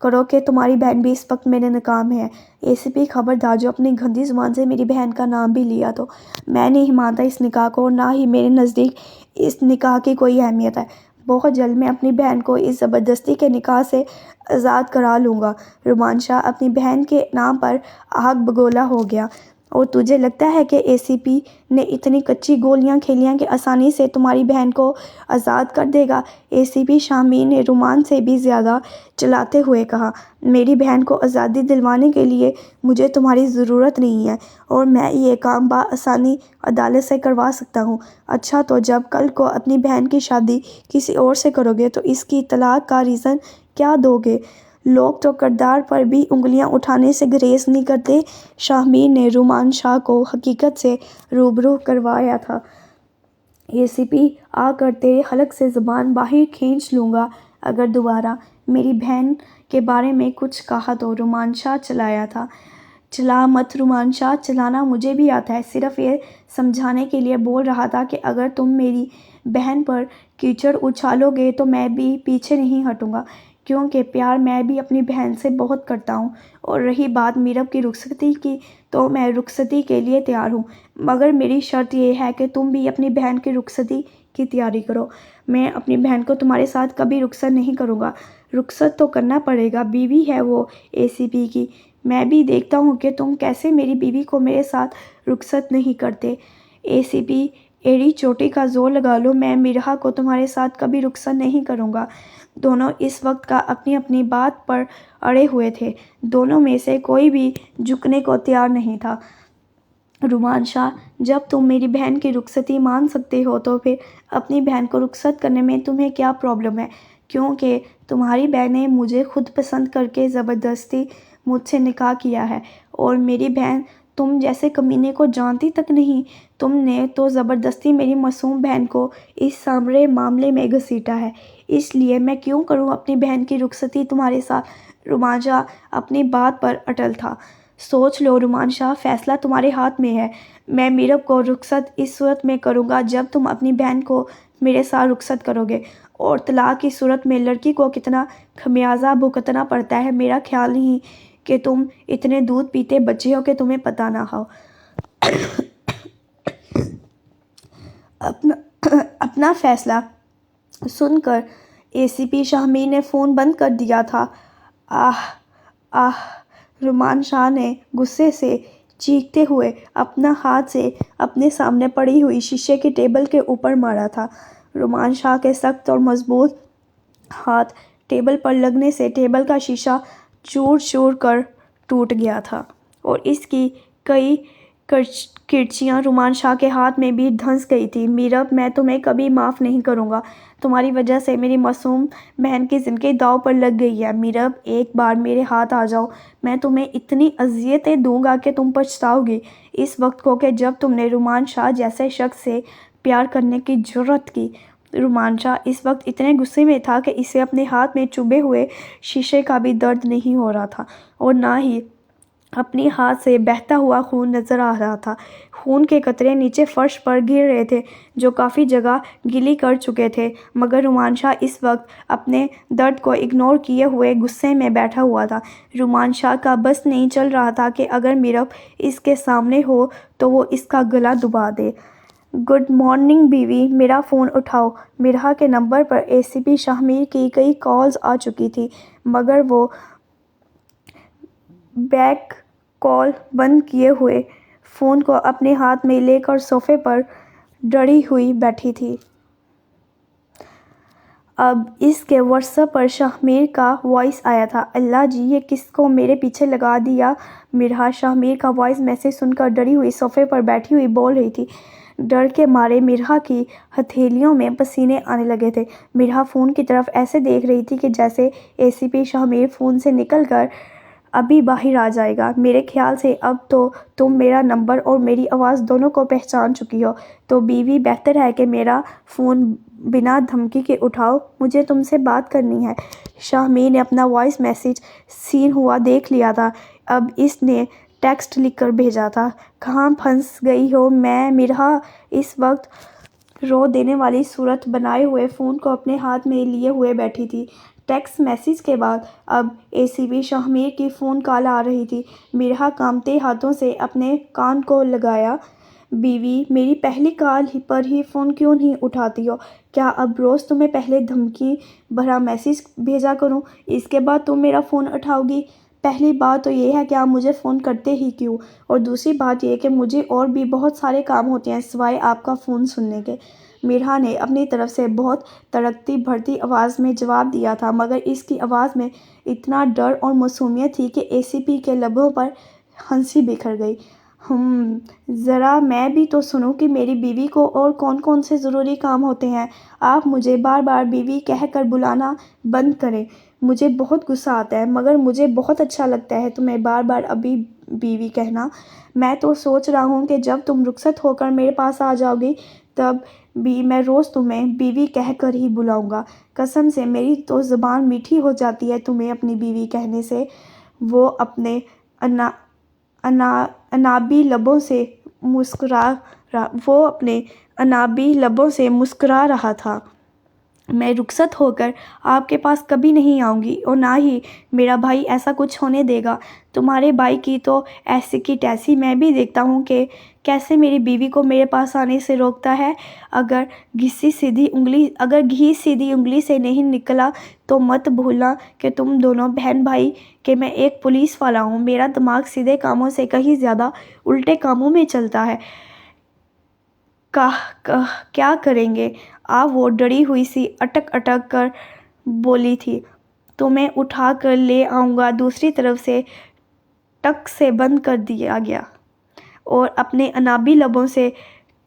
کرو کہ تمہاری بہن بھی اس وقت میرے ناکام ہے۔ اے سی پی خبردار، جو اپنی گندی زبان سے میری بہن کا نام بھی لیا تو میں نہیں مانتا اس نکاح کو، اور نہ ہی میرے نزدیک اس نکاح کی کوئی اہمیت ہے۔ بہت جلد میں اپنی بہن کو اس زبردستی کے نکاح سے آزاد کرا لوں گا۔ رومان شاہ اپنی بہن کے نام پر آگ بگولا ہو گیا۔ اور تجھے لگتا ہے کہ اے سی پی نے اتنی کچی گولیاں کھیلیاں کہ آسانی سے تمہاری بہن کو آزاد کر دے گا؟ اے سی پی شاہمیر نے رومان سے بھی زیادہ چلاتے ہوئے کہا۔ میری بہن کو آزادی دلوانے کے لیے مجھے تمہاری ضرورت نہیں ہے، اور میں یہ کام بآسانی عدالت سے کروا سکتا ہوں۔ اچھا، تو جب کل کو اپنی بہن کی شادی کسی اور سے کرو گے تو اس کی طلاق کا ریزن کیا دو گے؟ لوگ تو کردار پر بھی انگلیاں اٹھانے سے گریز نہیں کرتے۔ شاہمیر نے رومان شاہ کو حقیقت سے روبرو کروایا تھا۔ اے سی پی آ کر تیرے حلق سے زبان باہر کھینچ لوں گا اگر دوبارہ میری بہن کے بارے میں کچھ کہا تو۔ رومان شاہ چلایا تھا۔ چلا مت رومان شاہ، چلانا مجھے بھی آتا ہے، صرف یہ سمجھانے کے لیے بول رہا تھا کہ اگر تم میری بہن پر کیچڑ اچھالو گے تو میں بھی پیچھے نہیں ہٹوں گا، کیونکہ پیار میں بھی اپنی بہن سے بہت کرتا ہوں۔ اور رہی بات میرب کی رخصتی کی تو میں رخصتی کے لیے تیار ہوں، مگر میری شرط یہ ہے کہ تم بھی اپنی بہن کی رخصتی کی تیاری کرو۔ میں اپنی بہن کو تمہارے ساتھ کبھی رخصت نہیں کروں گا۔ رخصت تو کرنا پڑے گا، بیوی ہے وہ اے سی پی کی۔ میں بھی دیکھتا ہوں کہ تم کیسے میری بیوی کو میرے ساتھ رخصت نہیں کرتے۔ اے سی پی ایڑی چوٹی کا زور لگا لو، میں مرحا کو تمہارے ساتھ کبھی رخصت نہیں کروں گا۔ دونوں اس وقت کا اپنی اپنی بات پر اڑے ہوئے تھے، دونوں میں سے کوئی بھی جھکنے کو تیار نہیں تھا۔ رومان شاہ، جب تم میری بہن کی رخصتی مان سکتے ہو تو پھر اپنی بہن کو رخصت کرنے میں تمہیں کیا پرابلم ہے؟ کیونکہ تمہاری بہن نے مجھے خود پسند کر کے زبردستی مجھ سے نکاح کیا ہے، اور میری بہن تم جیسے کمینے کو جانتی تک نہیں۔ تم نے تو زبردستی میری معصوم بہن کو اس سامرے معاملے میں گھسیٹا ہے، اس لیے میں کیوں کروں اپنی بہن کی رخصتی تمہارے ساتھ؟ رومان شاہ اپنی بات پر اٹل تھا۔ سوچ لو رومان شاہ، فیصلہ تمہارے ہاتھ میں ہے۔ میں میرب کو رخصت اس صورت میں کروں گا جب تم اپنی بہن کو میرے ساتھ رخصت کرو گے، اور طلاق کی صورت میں لڑکی کو کتنا خمیازہ بھگتنا پڑتا ہے میرا خیال نہیں کہ تم اتنے دودھ پیتے بچے ہو کہ تمہیں پتہ نہ ہو۔ اپنا فیصلہ سن کر اے سی پی شاہمیر نے فون بند کر دیا تھا۔ آہ آہ، رومان شاہ نے غصے سے چیختے ہوئے اپنا ہاتھ سے اپنے سامنے پڑی ہوئی شیشے کی ٹیبل کے اوپر مارا تھا۔ رومان شاہ کے سخت اور مضبوط ہاتھ ٹیبل پر لگنے سے ٹیبل کا شیشہ چور چور کر ٹوٹ گیا تھا، اور اس کی کئی کرچیاں رومان شاہ کے ہاتھ میں بھی دھنس گئی تھیں۔ میرب، میں تمہیں کبھی معاف نہیں کروں گا۔ تمہاری وجہ سے میری معصوم بہن کی زندگی داؤ پر لگ گئی ہے۔ میرب، ایک بار میرے ہاتھ آ جاؤ، میں تمہیں اتنی اذیتیں دوں گا کہ تم پچھتاؤ گی اس وقت کو کہ جب تم نے رومان شاہ جیسے شخص سے پیار کرنے کی جرأت کی۔ رومان شاہ اس وقت اتنے غصے میں تھا کہ اسے اپنے ہاتھ میں چبھے ہوئے شیشے کا بھی درد نہیں ہو رہا تھا، اور نہ ہی اپنے ہاتھ سے بہتا ہوا خون نظر آ رہا تھا۔ خون کے قطرے نیچے فرش پر گر رہے تھے جو کافی جگہ گیلی کر چکے تھے، مگر رومان شاہ اس وقت اپنے درد کو اگنور کیے ہوئے غصے میں بیٹھا ہوا تھا۔ رومان شاہ کا بس نہیں چل رہا تھا کہ اگر میرب اس کے سامنے ہو تو وہ اس کا گلا دبا دے۔ گڈ مارننگ بیوی، میرا فون اٹھاؤ۔ مرحا کے نمبر پر اے سی پی شاہمیر کی کئی کالز آ چکی تھیں، مگر وہ بیک کال بند کیے ہوئے فون کو اپنے ہاتھ میں لے کر صوفے پر ڈری ہوئی بیٹھی تھی۔ اب اس کے واٹس ایپ پر شاہمیر کا وائس آیا تھا۔ اللہ جی، یہ کس کو میرے پیچھے لگا دیا؟ مرحا شاہمیر کا وائس میسج سن کر ڈری ہوئی صوفے پر بیٹھی ہوئی بول رہی تھی۔ ڈر کے مارے مرحا کی ہتھیلیوں میں پسینے آنے لگے تھے۔ مرحا فون کی طرف ایسے دیکھ رہی تھی کہ جیسے اے سی پی شاہمیر فون سے نکل کر ابھی باہر آ جائے گا۔ میرے خیال سے اب تو تم میرا نمبر اور میری آواز دونوں کو پہچان چکی ہو، تو بیوی بہتر ہے کہ میرا فون بنا دھمکی کے اٹھاؤ، مجھے تم سے بات کرنی ہے۔ شاہمیر نے اپنا وائس میسج سین ہوا دیکھ لیا تھا۔ اب اس نے ٹیکسٹ لکھ کر بھیجا تھا، کہاں پھنس گئی ہو میں مرحا؟ اس وقت رو دینے والی صورت بنائے ہوئے فون کو اپنے ہاتھ میں لیے ہوئے بیٹھی تھی۔ ٹیکسٹ میسج کے بعد اب ACP شاہمیر کی فون کال آ رہی تھی۔ مرحا کانپتے ہاتھوں سے اپنے کان کو لگایا۔ بیوی، میری پہلی کال پر ہی فون کیوں نہیں اٹھاتی ہو؟ کیا اب روز تمہیں پہلے دھمکی بھرا میسج بھیجا کروں، اس کے بعد تم میرا فون اٹھاؤ گی؟ پہلی بات تو یہ ہے کہ آپ مجھے فون کرتے ہی کیوں، اور دوسری بات یہ کہ مجھے اور بھی بہت سارے کام ہوتے ہیں سوائے آپ کا فون سننے کے۔ مرحا نے اپنی طرف سے بہت تڑپتی بھرتی آواز میں جواب دیا تھا، مگر اس کی آواز میں اتنا ڈر اور معصومیت تھی کہ ACP کے لبوں پر ہنسی بکھر گئی۔ ذرا میں بھی تو سنوں کہ میری بیوی کو اور کون کون سے ضروری کام ہوتے ہیں۔ آپ مجھے بار بار بیوی کہہ کر بلانا بند کریں۔ مجھے بہت غصہ آتا ہے، مگر مجھے بہت اچھا لگتا ہے تمہیں بار بار ابھی بیوی کہنا۔ میں تو سوچ رہا ہوں کہ جب تم رخصت ہو کر میرے پاس آ جاؤ گی تب بھی میں روز تمہیں بیوی کہہ کر ہی بلاؤں گا۔ قسم سے میری تو زبان میٹھی ہو جاتی ہے تمہیں اپنی بیوی کہنے سے۔ وہ اپنے انابی لبوں سے مسکرا رہا تھا۔ میں رخصت ہو کر آپ کے پاس کبھی نہیں آؤں گی، اور نہ ہی میرا بھائی ایسا کچھ ہونے دے گا۔ تمہارے بھائی کی تو ایسی کی تیسی، میں بھی دیکھتا ہوں کہ کیسے میری بیوی کو میرے پاس آنے سے روکتا ہے۔ اگر گھی سیدھی انگلی سے نہیں نکلا تو مت بھولنا کہ تم دونوں بہن بھائی کہ میں ایک پولیس والا ہوں۔ میرا دماغ سیدھے کاموں سے کہیں زیادہ الٹے کاموں میں چلتا ہے۔ کیا کریں گے آپ؟ وہ ڈری ہوئی سی اٹک اٹک کر بولی تھی۔ تمہیں اٹھا کر لے آؤں گا۔ دوسری طرف سے ٹک سے بند کر دیا گیا اور اپنے انابی لبوں سے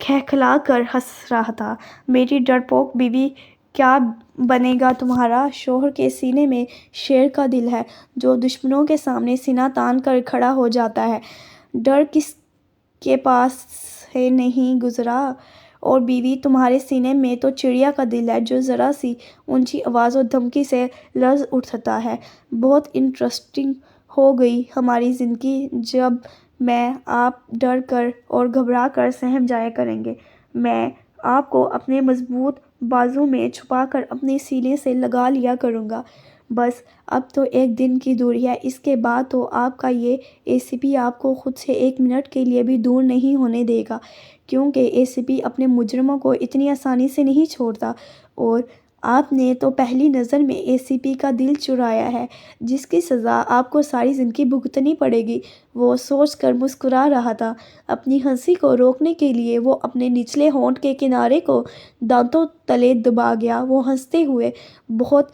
کھلکھلا کر ہنس رہا تھا۔ میری ڈرپوک بیوی کیا بنے گا تمہارا شوہر کے سینے میں شیر کا دل ہے جو دشمنوں کے سامنے سینہ تان کر کھڑا ہو جاتا ہے۔ ڈر کس کے پاس سے نہیں گزرا؟ اور بیوی، تمہارے سینے میں تو چڑیا کا دل ہے جو ذرا سی اونچی آواز اور دھمکی سے لرز اٹھتا ہے۔ بہت انٹرسٹنگ ہو گئی ہماری زندگی جب میں آپ ڈر کر اور گھبرا کر سہم جایا کریں گے۔ میں آپ کو اپنے مضبوط بازو میں چھپا کر اپنے سینے سے لگا لیا کروں گا۔ بس اب تو ایک دن کی دوری ہے، اس کے بعد تو آپ کا یہ ACP آپ کو خود سے ایک منٹ کے لیے بھی دور نہیں ہونے دے گا، کیونکہ ACP اپنے مجرموں کو اتنی آسانی سے نہیں چھوڑتا، اور آپ نے تو پہلی نظر میں ACP کا دل چرایا ہے، جس کی سزا آپ کو ساری زندگی بھگتنی پڑے گی۔ وہ سوچ کر مسکرا رہا تھا۔ اپنی ہنسی کو روکنے کے لیے وہ اپنے نچلے ہونٹ کے کنارے کو دانتوں تلے دبا گیا۔ وہ ہنستے ہوئے بہت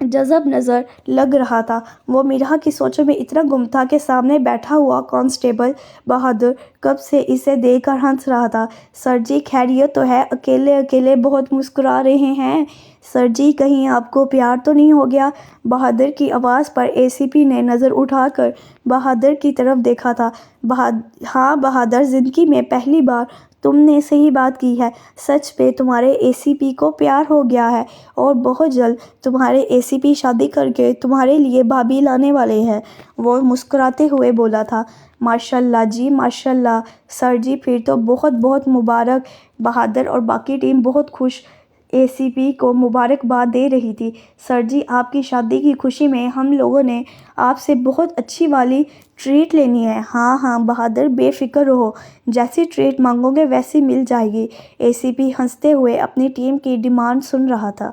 جذب نظر لگ رہا تھا۔ وہ مرحا کی سوچوں میں اتنا گم تھا کہ سامنے بیٹھا ہوا کانسٹیبل بہادر کب سے اسے دیکھ کر ہنس رہا تھا۔ سر جی خیریت تو ہے؟ اکیلے اکیلے بہت مسکرا رہے ہیں۔ سر جی، کہیں آپ کو پیار تو نہیں ہو گیا؟ بہادر کی آواز پر ACP نے نظر اٹھا کر بہادر کی طرف دیکھا تھا۔ ہاں بہادر، زندگی میں پہلی بار تم نے صحیح بات کی ہے۔ سچ میں تمہارے ACP کو پیار ہو گیا ہے، اور بہت جلد تمہارے ACP شادی کر کے تمہارے لیے بھابھی لانے والے ہیں۔ وہ مسکراتے ہوئے بولا تھا۔ ماشاء اللہ جی، ماشاء اللہ سر جی، پھر تو بہت بہت مبارک۔ بہادر اور باقی ٹیم بہت خوش ACP کو مبارکباد دے رہی تھی۔ سر جی، آپ کی شادی کی خوشی میں ہم لوگوں نے آپ سے بہت اچھی والی ٹریٹ لینی ہے۔ ہاں ہاں بہادر، بے فکر رہو، جیسی ٹریٹ مانگو گے ویسی مل جائے گی۔ ACP ہنستے ہوئے اپنی ٹیم کی ڈیمانڈ سن رہا تھا۔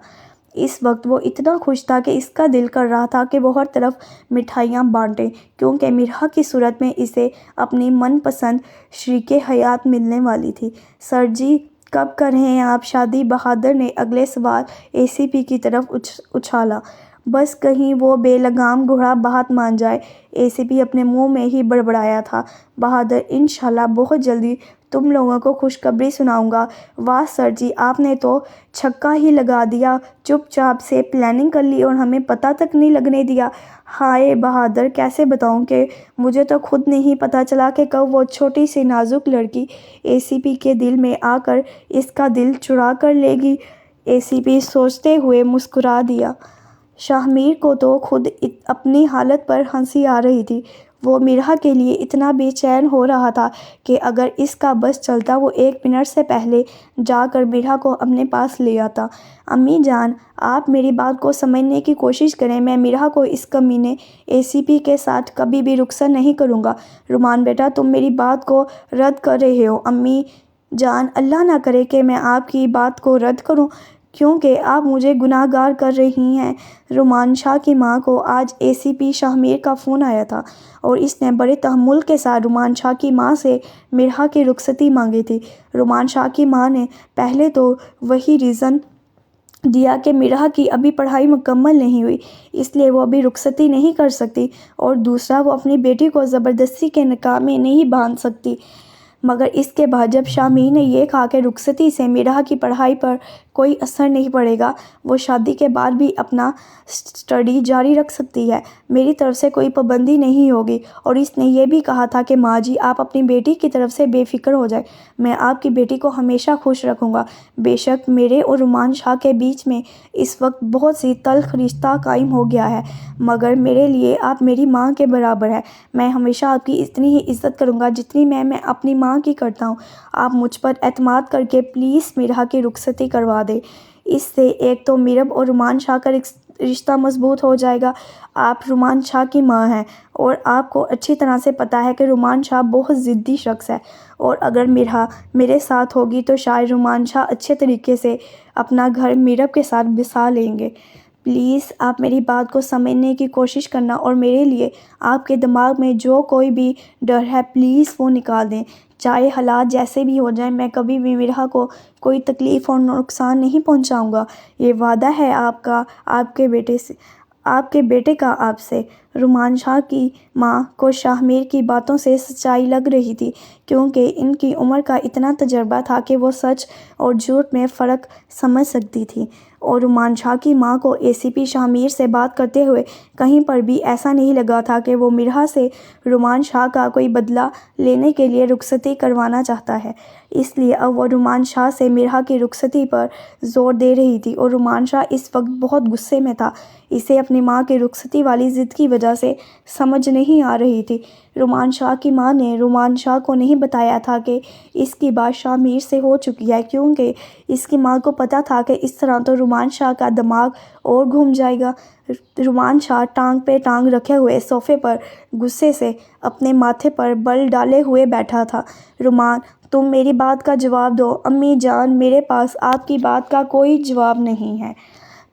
اس وقت وہ اتنا خوش تھا کہ اس کا دل کر رہا تھا کہ وہ ہر طرف مٹھائیاں بانٹے، کیونکہ مرحا کی صورت میں اسے اپنی من پسند شریک حیات ملنے والی تھی۔ سر جی، کب کر رہے ہیں آپ شادی؟ بہادر نے اگلے سوال ACP کی طرف اچھالا۔ بس کہیں وہ بے لگام گھوڑا بات مان جائے۔ ACP اپنے منہ میں ہی بڑبڑایا تھا۔ بہادر، انشاءاللہ بہت جلدی تم لوگوں کو خوشخبری سناؤں گا۔ واہ سر جی، آپ نے تو چھکا ہی لگا دیا، چپ چاپ سے پلاننگ کر لی اور ہمیں پتہ تک نہیں لگنے دیا۔ ہائے بہادر، کیسے بتاؤں کہ مجھے تو خود نہیں پتہ چلا کہ کب وہ چھوٹی سی نازک لڑکی ACP کے دل میں آ کر اس کا دل چرا کر لے گی۔ ACP سوچتے ہوئے مسکرا دیا۔ شاہ میر کو تو خود اپنی حالت پر ہنسی آ رہی تھی۔ وہ میرا کے لیے اتنا بے چین ہو رہا تھا کہ اگر اس کا بس چلتا وہ 1 منٹ سے پہلے جا کر میرا کو اپنے پاس لے آتا۔ امی جان، آپ میری بات کو سمجھنے کی کوشش کریں۔ میں میرا کو اس کمینے ACP کے ساتھ کبھی بھی رخصت نہیں کروں گا۔ رومان بیٹا، تم میری بات کو رد کر رہے ہو۔ امی جان، اللہ نہ کرے کہ میں آپ کی بات کو رد کروں، کیونکہ آپ مجھے گناہ گار کر رہی ہیں۔ رومان شاہ کی ماں کو آج ACP شاہ میر کا فون آیا تھا اور اس نے بڑے تحمل کے ساتھ رومان شاہ کی ماں سے میرا کی رخصتی مانگی تھی۔ رومان شاہ کی ماں نے پہلے تو وہی ریزن دیا کہ میرا کی ابھی پڑھائی مکمل نہیں ہوئی، اس لیے وہ ابھی رخصتی نہیں کر سکتی، اور دوسرا وہ اپنی بیٹی کو زبردستی کے نکاح میں نہیں باندھ سکتی۔ مگر اس کے بعد جب شاہ میر نے یہ کہا کہ رخصتی سے میرا کی پڑھائی پر کوئی اثر نہیں پڑے گا، وہ شادی کے بعد بھی اپنا اسٹڈی جاری رکھ سکتی ہے، میری طرف سے کوئی پابندی نہیں ہوگی، اور اس نے یہ بھی کہا تھا کہ ماں جی، آپ اپنی بیٹی کی طرف سے بے فکر ہو جائیں، میں آپ کی بیٹی کو ہمیشہ خوش رکھوں گا۔ بے شک میرے اور رومان شاہ کے بیچ میں اس وقت بہت سی تلخ رشتہ قائم ہو گیا ہے، مگر میرے لیے آپ میری ماں کے برابر ہیں۔ میں ہمیشہ آپ کی اتنی ہی عزت کروں گا جتنی میں اپنی ماں کی کرتا ہوں۔ آپ مجھ پر اعتماد کر کے پلیز میرا کی رخصتی کروا دیں۔ اس سے ایک تو میرب اور رومان شاہ کا رشتہ مضبوط ہو جائے گا۔ آپ رومان شاہ کی ماں ہیں اور آپ کو اچھی طرح سے پتہ ہے کہ رومان شاہ بہت ضدی شخص ہے، اور اگر میرے ساتھ ہوگی تو شاید رومان شاہ اچھے طریقے سے اپنا گھر میرب کے ساتھ بسا لیں گے۔ پلیز آپ میری بات کو سمجھنے کی کوشش کرنا اور میرے لیے آپ کے دماغ میں جو کوئی بھی ڈر ہے پلیز وہ نکال دیں۔ چاہے حالات جیسے بھی ہو جائیں، میں کبھی بھی میرا کو کوئی تکلیف اور نقصان نہیں پہنچاؤں گا، یہ وعدہ ہے آپ کا، آپ کے بیٹے کا آپ سے۔ رومان شاہ کی ماں کو شاہ میر کی باتوں سے سچائی لگ رہی تھی، کیونکہ ان کی عمر کا اتنا تجربہ تھا کہ وہ سچ اور جھوٹ میں فرق سمجھ سکتی تھی، اور رومان شاہ کی ماں کو ACP شاہ میر سے بات کرتے ہوئے کہیں پر بھی ایسا نہیں لگا تھا کہ وہ میرا سے رومان شاہ کا کوئی بدلہ لینے کے لیے رخصتی کروانا چاہتا ہے۔ اس لیے اب وہ رومان شاہ سے میرا کی رخصتی پر زور دے رہی تھی، اور رومان شاہ اس وقت بہت غصے میں تھا۔ اسے اپنی ماں کی رخصتی والی ضد کی وجہ سے سمجھ نہیں آ رہی تھی۔ رومان شاہ کی ماں نے رومان شاہ کو نہیں بتایا تھا کہ اس کی بات شاہ میر سے ہو چکی ہے، کیونکہ اس کی ماں کو پتہ تھا کہ اس طرح تو رومان شاہ کا دماغ اور گھوم جائے گا۔ رومان شاہ ٹانگ پہ ٹانگ رکھے ہوئے صوفے پر غصے سے اپنے ماتھے پر بل ڈالے ہوئے بیٹھا تھا۔ رومان، تم میری بات کا جواب دو۔ امی جان، میرے پاس آپ کی بات کا کوئی جواب نہیں ہے۔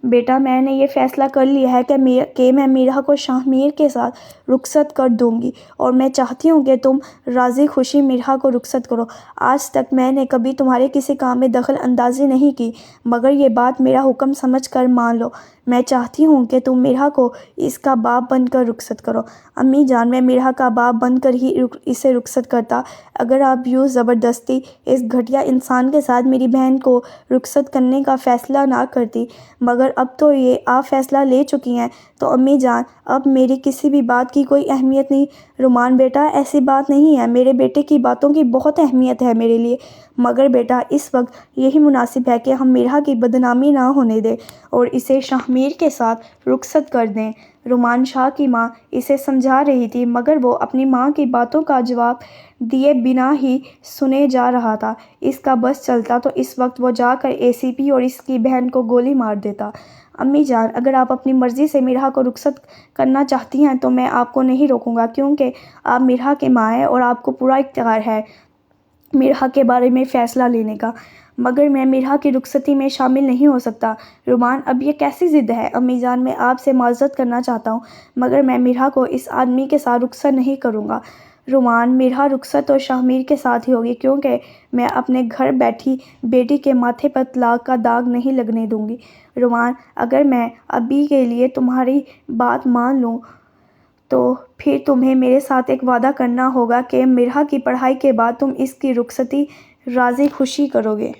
بیٹا، میں نے یہ فیصلہ کر لیا ہے کہ میں میرا کو شاہ میر کے ساتھ رخصت کر دوں گی، اور میں چاہتی ہوں کہ تم راضی خوشی میرا کو رخصت کرو۔ آج تک میں نے کبھی تمہارے کسی کام میں دخل اندازی نہیں کی، مگر یہ بات میرا حکم سمجھ کر مان لو۔ میں چاہتی ہوں کہ تم میرا کو اس کا باپ بن کر رخصت کرو۔ امی جان، میں میرا کا باپ بن کر ہی اسے رخصت کرتا، اگر آپ یوں زبردستی اس گھٹیا انسان کے ساتھ میری بہن کو رخصت کرنے کا فیصلہ نہ کرتی، مگر اب تو یہ آپ فیصلہ لے چکی ہیں تو امی جان، اب میری کسی بھی بات کی کوئی اہمیت نہیں۔ رومان بیٹا، ایسی بات نہیں ہے، میرے بیٹے کی باتوں کی بہت اہمیت ہے میرے لیے، مگر بیٹا اس وقت یہی مناسب ہے کہ ہم میرا کی بدنامی نہ ہونے دیں اور اسے شاہ میر کے ساتھ رخصت کر دیں۔ رومان شاہ کی ماں اسے سمجھا رہی تھی، مگر وہ اپنی ماں کی باتوں کا جواب دیے بنا ہی سنے جا رہا تھا۔ اس کا بس چلتا تو اس وقت وہ جا کر ACP اور اس کی بہن کو گولی مار دیتا۔ امی جان، اگر آپ اپنی مرضی سے میرا کو رخصت کرنا چاہتی ہیں تو میں آپ کو نہیں روکوں گا، کیونکہ آپ میرا کی ماں ہیں اور آپ کو پورا اختیار ہے میرا کے بارے میں فیصلہ لینے کا، مگر میں میرا کی رخصتی میں شامل نہیں ہو سکتا۔ رومان، اب یہ کیسی ضد ہے؟ امی جان، میں آپ سے معذرت کرنا چاہتا ہوں، مگر میں میرا کو اس آدمی کے ساتھ رخصت نہیں کروں گا۔ رومان، میرا رخصت تو شاہ میر کے ساتھ ہی ہوگی، کیونکہ میں اپنے گھر بیٹھی بیٹی کے ماتھے پر طلاق کا داغ نہیں لگنے دوں گی۔ رومان، اگر میں ابھی کے لیے تمہاری بات مان لوں تو پھر تمہیں میرے ساتھ ایک وعدہ کرنا ہوگا کہ میرا کی پڑھائی کے بعد تم اس کی رخصتی راضی خوشی کرو گے۔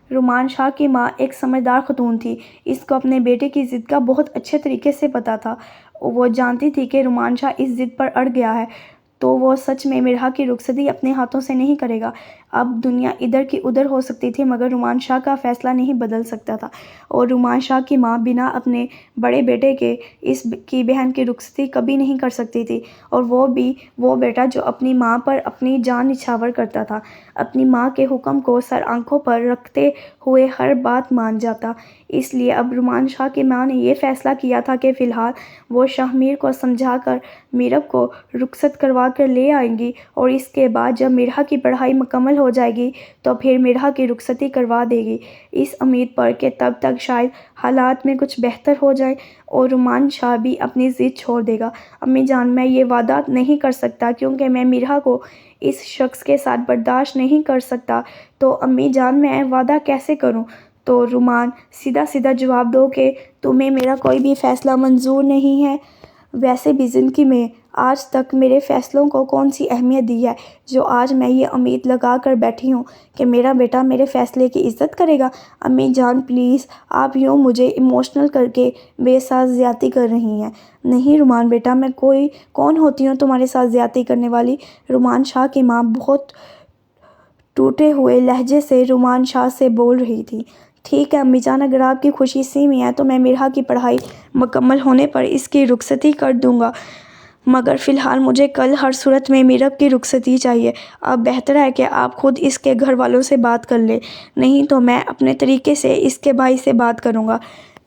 رومان شاہ کی ماں ایک سمجھدار خاتون تھی، اس کو اپنے بیٹے کی ضد کا بہت اچھے طریقے سے پتہ تھا۔ وہ جانتی تھی کہ رومان شاہ اس ضد پر اڑ گیا ہے تو وہ سچ میں مرحا کی رخصتی اپنے ہاتھوں سے نہیں کرے گا۔ اب دنیا ادھر کی ادھر ہو سکتی تھی مگر رومان شاہ کا فیصلہ نہیں بدل سکتا تھا، اور رومان شاہ کی ماں بنا اپنے بڑے بیٹے کے اس کی بہن کی رخصتی کبھی نہیں کر سکتی تھی، اور وہ بھی وہ بیٹا جو اپنی ماں پر اپنی جان نچھاور کرتا تھا، اپنی ماں کے حکم کو سر آنکھوں پر رکھتے ہوئے ہر بات مان جاتا۔ اس لیے اب رومان شاہ کی ماں نے یہ فیصلہ کیا تھا کہ فی الحال وہ شاہ میر کو سمجھا کر میرب کو رخصت کروا کر لے آئیں گی، اور اس کے بعد جب مرحا کی پڑھائی مکمل ہو جائے گی تو پھر مرحا کی رخصتی کروا دے گی، اس امید پر کہ تب تک شاید حالات میں کچھ بہتر ہو جائے اور رومان شاہ بھی اپنی ضد چھوڑ دے گا۔ امی جان، میں یہ وعدہ نہیں کر سکتا کیونکہ میں مرحا کو اس شخص کے ساتھ برداشت نہیں کر سکتا۔ تو امی جان، میں وعدہ کیسے کروں؟ تو رومان، سیدھا سیدھا جواب دو کہ تمہیں میرا کوئی بھی فیصلہ منظور نہیں ہے۔ ویسے بھی زندگی میں آج تک میرے فیصلوں کو کون سی اہمیت دی ہے جو آج میں یہ امید لگا کر بیٹھی ہوں کہ میرا بیٹا میرے فیصلے کی عزت کرے گا۔ امی جان پلیز، آپ یوں مجھے ایموشنل کر کے بے ساز زیادتی کر رہی ہیں۔ نہیں رومان بیٹا، میں کون ہوتی ہوں تمہارے ساتھ زیادتی کرنے والی؟ رومان شاہ کی ماں بہت ٹوٹے ہوئے لہجے سے رومان شاہ سے بول رہی تھی۔ ٹھیک ہے امی جان، اگر آپ کی خوشی اسی میں ہے تو میں مرحا کی پڑھائی مکمل ہونے پر اس کی رخصتی کر دوں گا، مگر فی الحال مجھے کل ہر صورت میں میرب کی رخصتی چاہیے۔ اب بہتر ہے کہ آپ خود اس کے گھر والوں سے بات کر لیں، نہیں تو میں اپنے طریقے سے اس کے بھائی سے بات کروں گا۔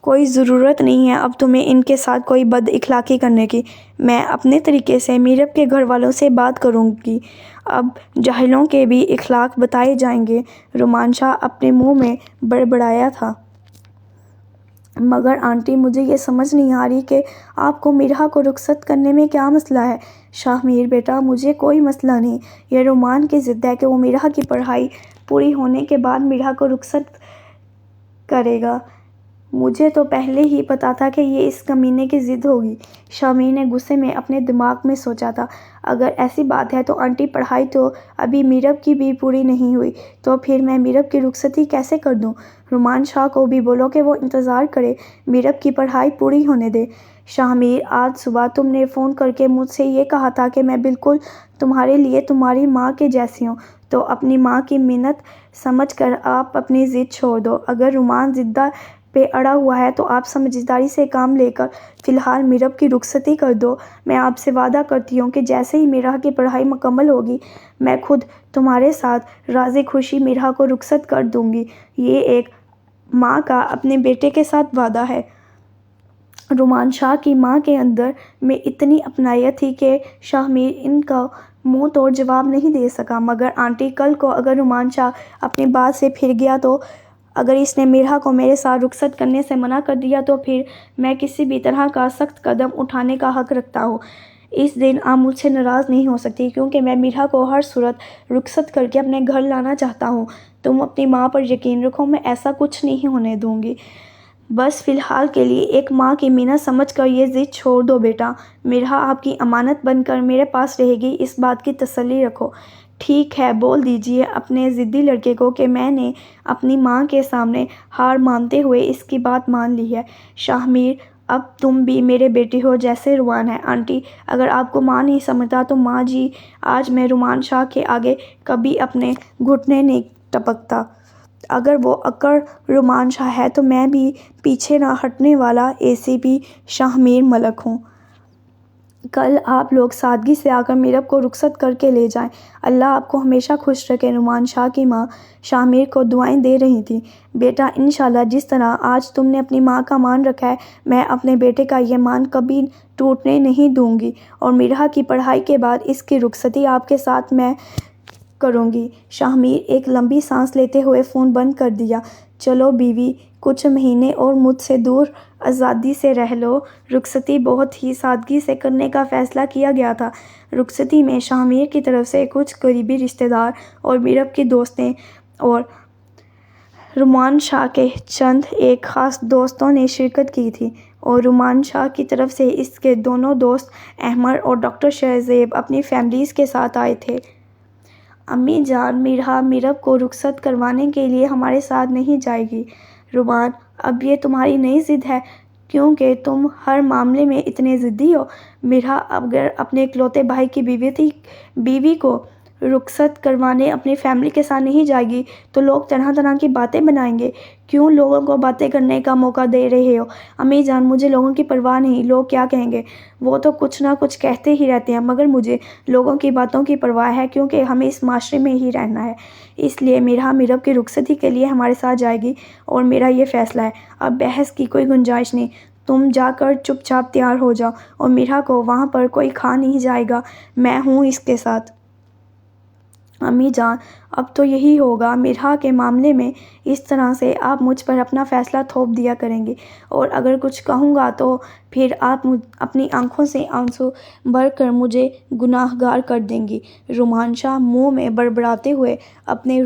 کوئی ضرورت نہیں ہے اب تمہیں ان کے ساتھ کوئی بد اخلاقی کرنے کی، میں اپنے طریقے سے میرب کے گھر والوں سے بات کروں گی، اب جاہلوں کے بھی اخلاق بتائے جائیں گے۔ رومان شاہ اپنے منہ میں بڑبڑایا تھا۔ مگر آنٹی، مجھے یہ سمجھ نہیں آ رہی کہ آپ کو مرحا کو رخصت کرنے میں کیا مسئلہ ہے؟ شاہ میر بیٹا، مجھے کوئی مسئلہ نہیں، یہ رومان کی ضد ہے کہ وہ مرحا کی پڑھائی پوری ہونے کے بعد مرحا کو رخصت کرے گا۔ مجھے تو پہلے ہی پتا تھا کہ یہ اس کمینے کی ضد ہوگی۔ شاہ میر نے غصے میں اپنے دماغ میں سوچا تھا، اگر ایسی بات ہے تو آنٹی، پڑھائی تو ابھی میرب کی بھی پوری نہیں ہوئی، تو پھر میں میرب کی رخصتی کیسے کر دوں؟ رومان شاہ کو بھی بولو کہ وہ انتظار کرے، میرب کی پڑھائی پوری ہونے دے۔ شاہ میر، آج صبح تم نے فون کر کے مجھ سے یہ کہا تھا کہ میں بالکل تمہارے لیے تمہاری ماں کے جیسی ہوں، تو اپنی ماں کی منت سمجھ کر آپ اپنی ضد چھوڑ دو۔ اگر رومان ضد پہ اڑا ہوا ہے تو آپ سمجھداری سے کام لے کر فی الحال میرب کی رخصتی کر دو۔ میں آپ سے وعدہ کرتی ہوں کہ جیسے ہی مرحا کی پڑھائی مکمل ہوگی میں خود تمہارے ساتھ راضی خوشی مرحا کو رخصت کر دوں گی۔ یہ ایک ماں کا اپنے بیٹے کے ساتھ وعدہ ہے۔ رومان شاہ کی ماں کے اندر میں اتنی اپنائیت تھی کہ شاہ میر ان کا منہ توڑ جواب نہیں دے سکا۔ مگر آنٹی، کل کو اگر رومان شاہ اپنی بات سے پھر گیا تو اگر اس نے مرحا کو میرے ساتھ رخصت کرنے سے منع کر دیا تو پھر میں کسی بھی طرح کا سخت قدم اٹھانے کا حق رکھتا ہوں۔ اس دن آپ مجھ سے ناراض نہیں ہو سکتی کیونکہ میں مرحا کو ہر صورت رخصت کر کے اپنے گھر لانا چاہتا ہوں۔ تم اپنی ماں پر یقین رکھو، میں ایسا کچھ نہیں ہونے دوں گی۔ بس فی الحال کے لیے ایک ماں کی منت سمجھ کر یہ ضد چھوڑ دو بیٹا۔ مرحا آپ کی امانت بن کر میرے پاس رہے گی، اس بات کی تسلی رکھو۔ ٹھیک ہے، بول دیجیے اپنے ضدی لڑکے کو کہ میں نے اپنی ماں کے سامنے ہار مانتے ہوئے اس کی بات مان لی ہے۔ شاہ میر، اب تم بھی میرے بیٹے ہو جیسے رومان ہے۔ آنٹی، اگر آپ کو ماں نہیں سمجھتا تو ماں جی، آج میں رومان شاہ کے آگے کبھی اپنے گھٹنے نہیں ٹپکتا۔ اگر وہ اکڑ رومان شاہ ہے تو میں بھی پیچھے نہ ہٹنے والا ACP شاہ میر ملک ہوں۔ کل آپ لوگ سادگی سے آ کر میرب کو رخصت کر کے لے جائیں۔ اللہ آپ کو ہمیشہ خوش رکھے۔ رومان شاہ کی ماں شاہ میر کو دعائیں دے رہی تھی۔ بیٹا، انشاءاللہ جس طرح آج تم نے اپنی ماں کا مان رکھا ہے، میں اپنے بیٹے کا یہ مان کبھی ٹوٹنے نہیں دوں گی، اور مرحا کی پڑھائی کے بعد اس کی رخصتی آپ کے ساتھ میں کروں گی۔ شاہ میر ایک لمبی سانس لیتے ہوئے فون بند کر دیا۔ چلو بیوی، کچھ مہینے اور مجھ سے دور آزادی سے رہ لو۔ رخصتی بہت ہی سادگی سے کرنے کا فیصلہ کیا گیا تھا۔ رخصتی میں شاہ میر کی طرف سے کچھ قریبی رشتہ دار اور میرب کی دوستیں اور رومان شاہ کے چند ایک خاص دوستوں نے شرکت کی تھی، اور رومان شاہ کی طرف سے اس کے دونوں دوست احمر اور ڈاکٹر شہزیب اپنی فیملیز کے ساتھ آئے تھے۔ امی جان، مرحا میرب کو رخصت کروانے کے لیے ہمارے ساتھ نہیں جائے گی۔ رومان، اب یہ تمہاری نئی ضد ہے؟ کیونکہ تم ہر معاملے میں اتنے ضدی ہو۔ مرحا اگر اپنے اکلوتے بھائی کی بیوی کو رخصت کروانے اپنی فیملی کے ساتھ نہیں جائے گی تو لوگ طرح طرح کی باتیں بنائیں گے۔ کیوں لوگوں کو باتیں کرنے کا موقع دے رہے ہو؟ امی جان، مجھے لوگوں کی پرواہ نہیں، لوگ کیا کہیں گے۔ وہ تو کچھ نہ کچھ کہتے ہی رہتے ہیں، مگر مجھے لوگوں کی باتوں کی پرواہ ہے، کیونکہ ہمیں اس معاشرے میں ہی رہنا ہے۔ اس لیے مرحا میرب کی رخصتی کے لیے ہمارے ساتھ جائے گی اور میرا یہ فیصلہ ہے۔ اب بحث کی کوئی گنجائش نہیں۔ تم جا کر چپ چاپ تیار ہو جاؤ اور مرحا کو وہاں پر کوئی کھا نہیں جائے گا، میں ہوں اس کے ساتھ۔ امی جان، اب تو یہی ہوگا مرحا کے معاملے میں، اس طرح سے آپ مجھ پر اپنا فیصلہ تھوپ دیا کریں گی، اور اگر کچھ کہوں گا تو پھر آپ اپنی آنکھوں سے آنسو بھر کر مجھے گناہگار کر دیں گی۔ رومان شاہ منہ میں بڑبڑاتے ہوئے اپنے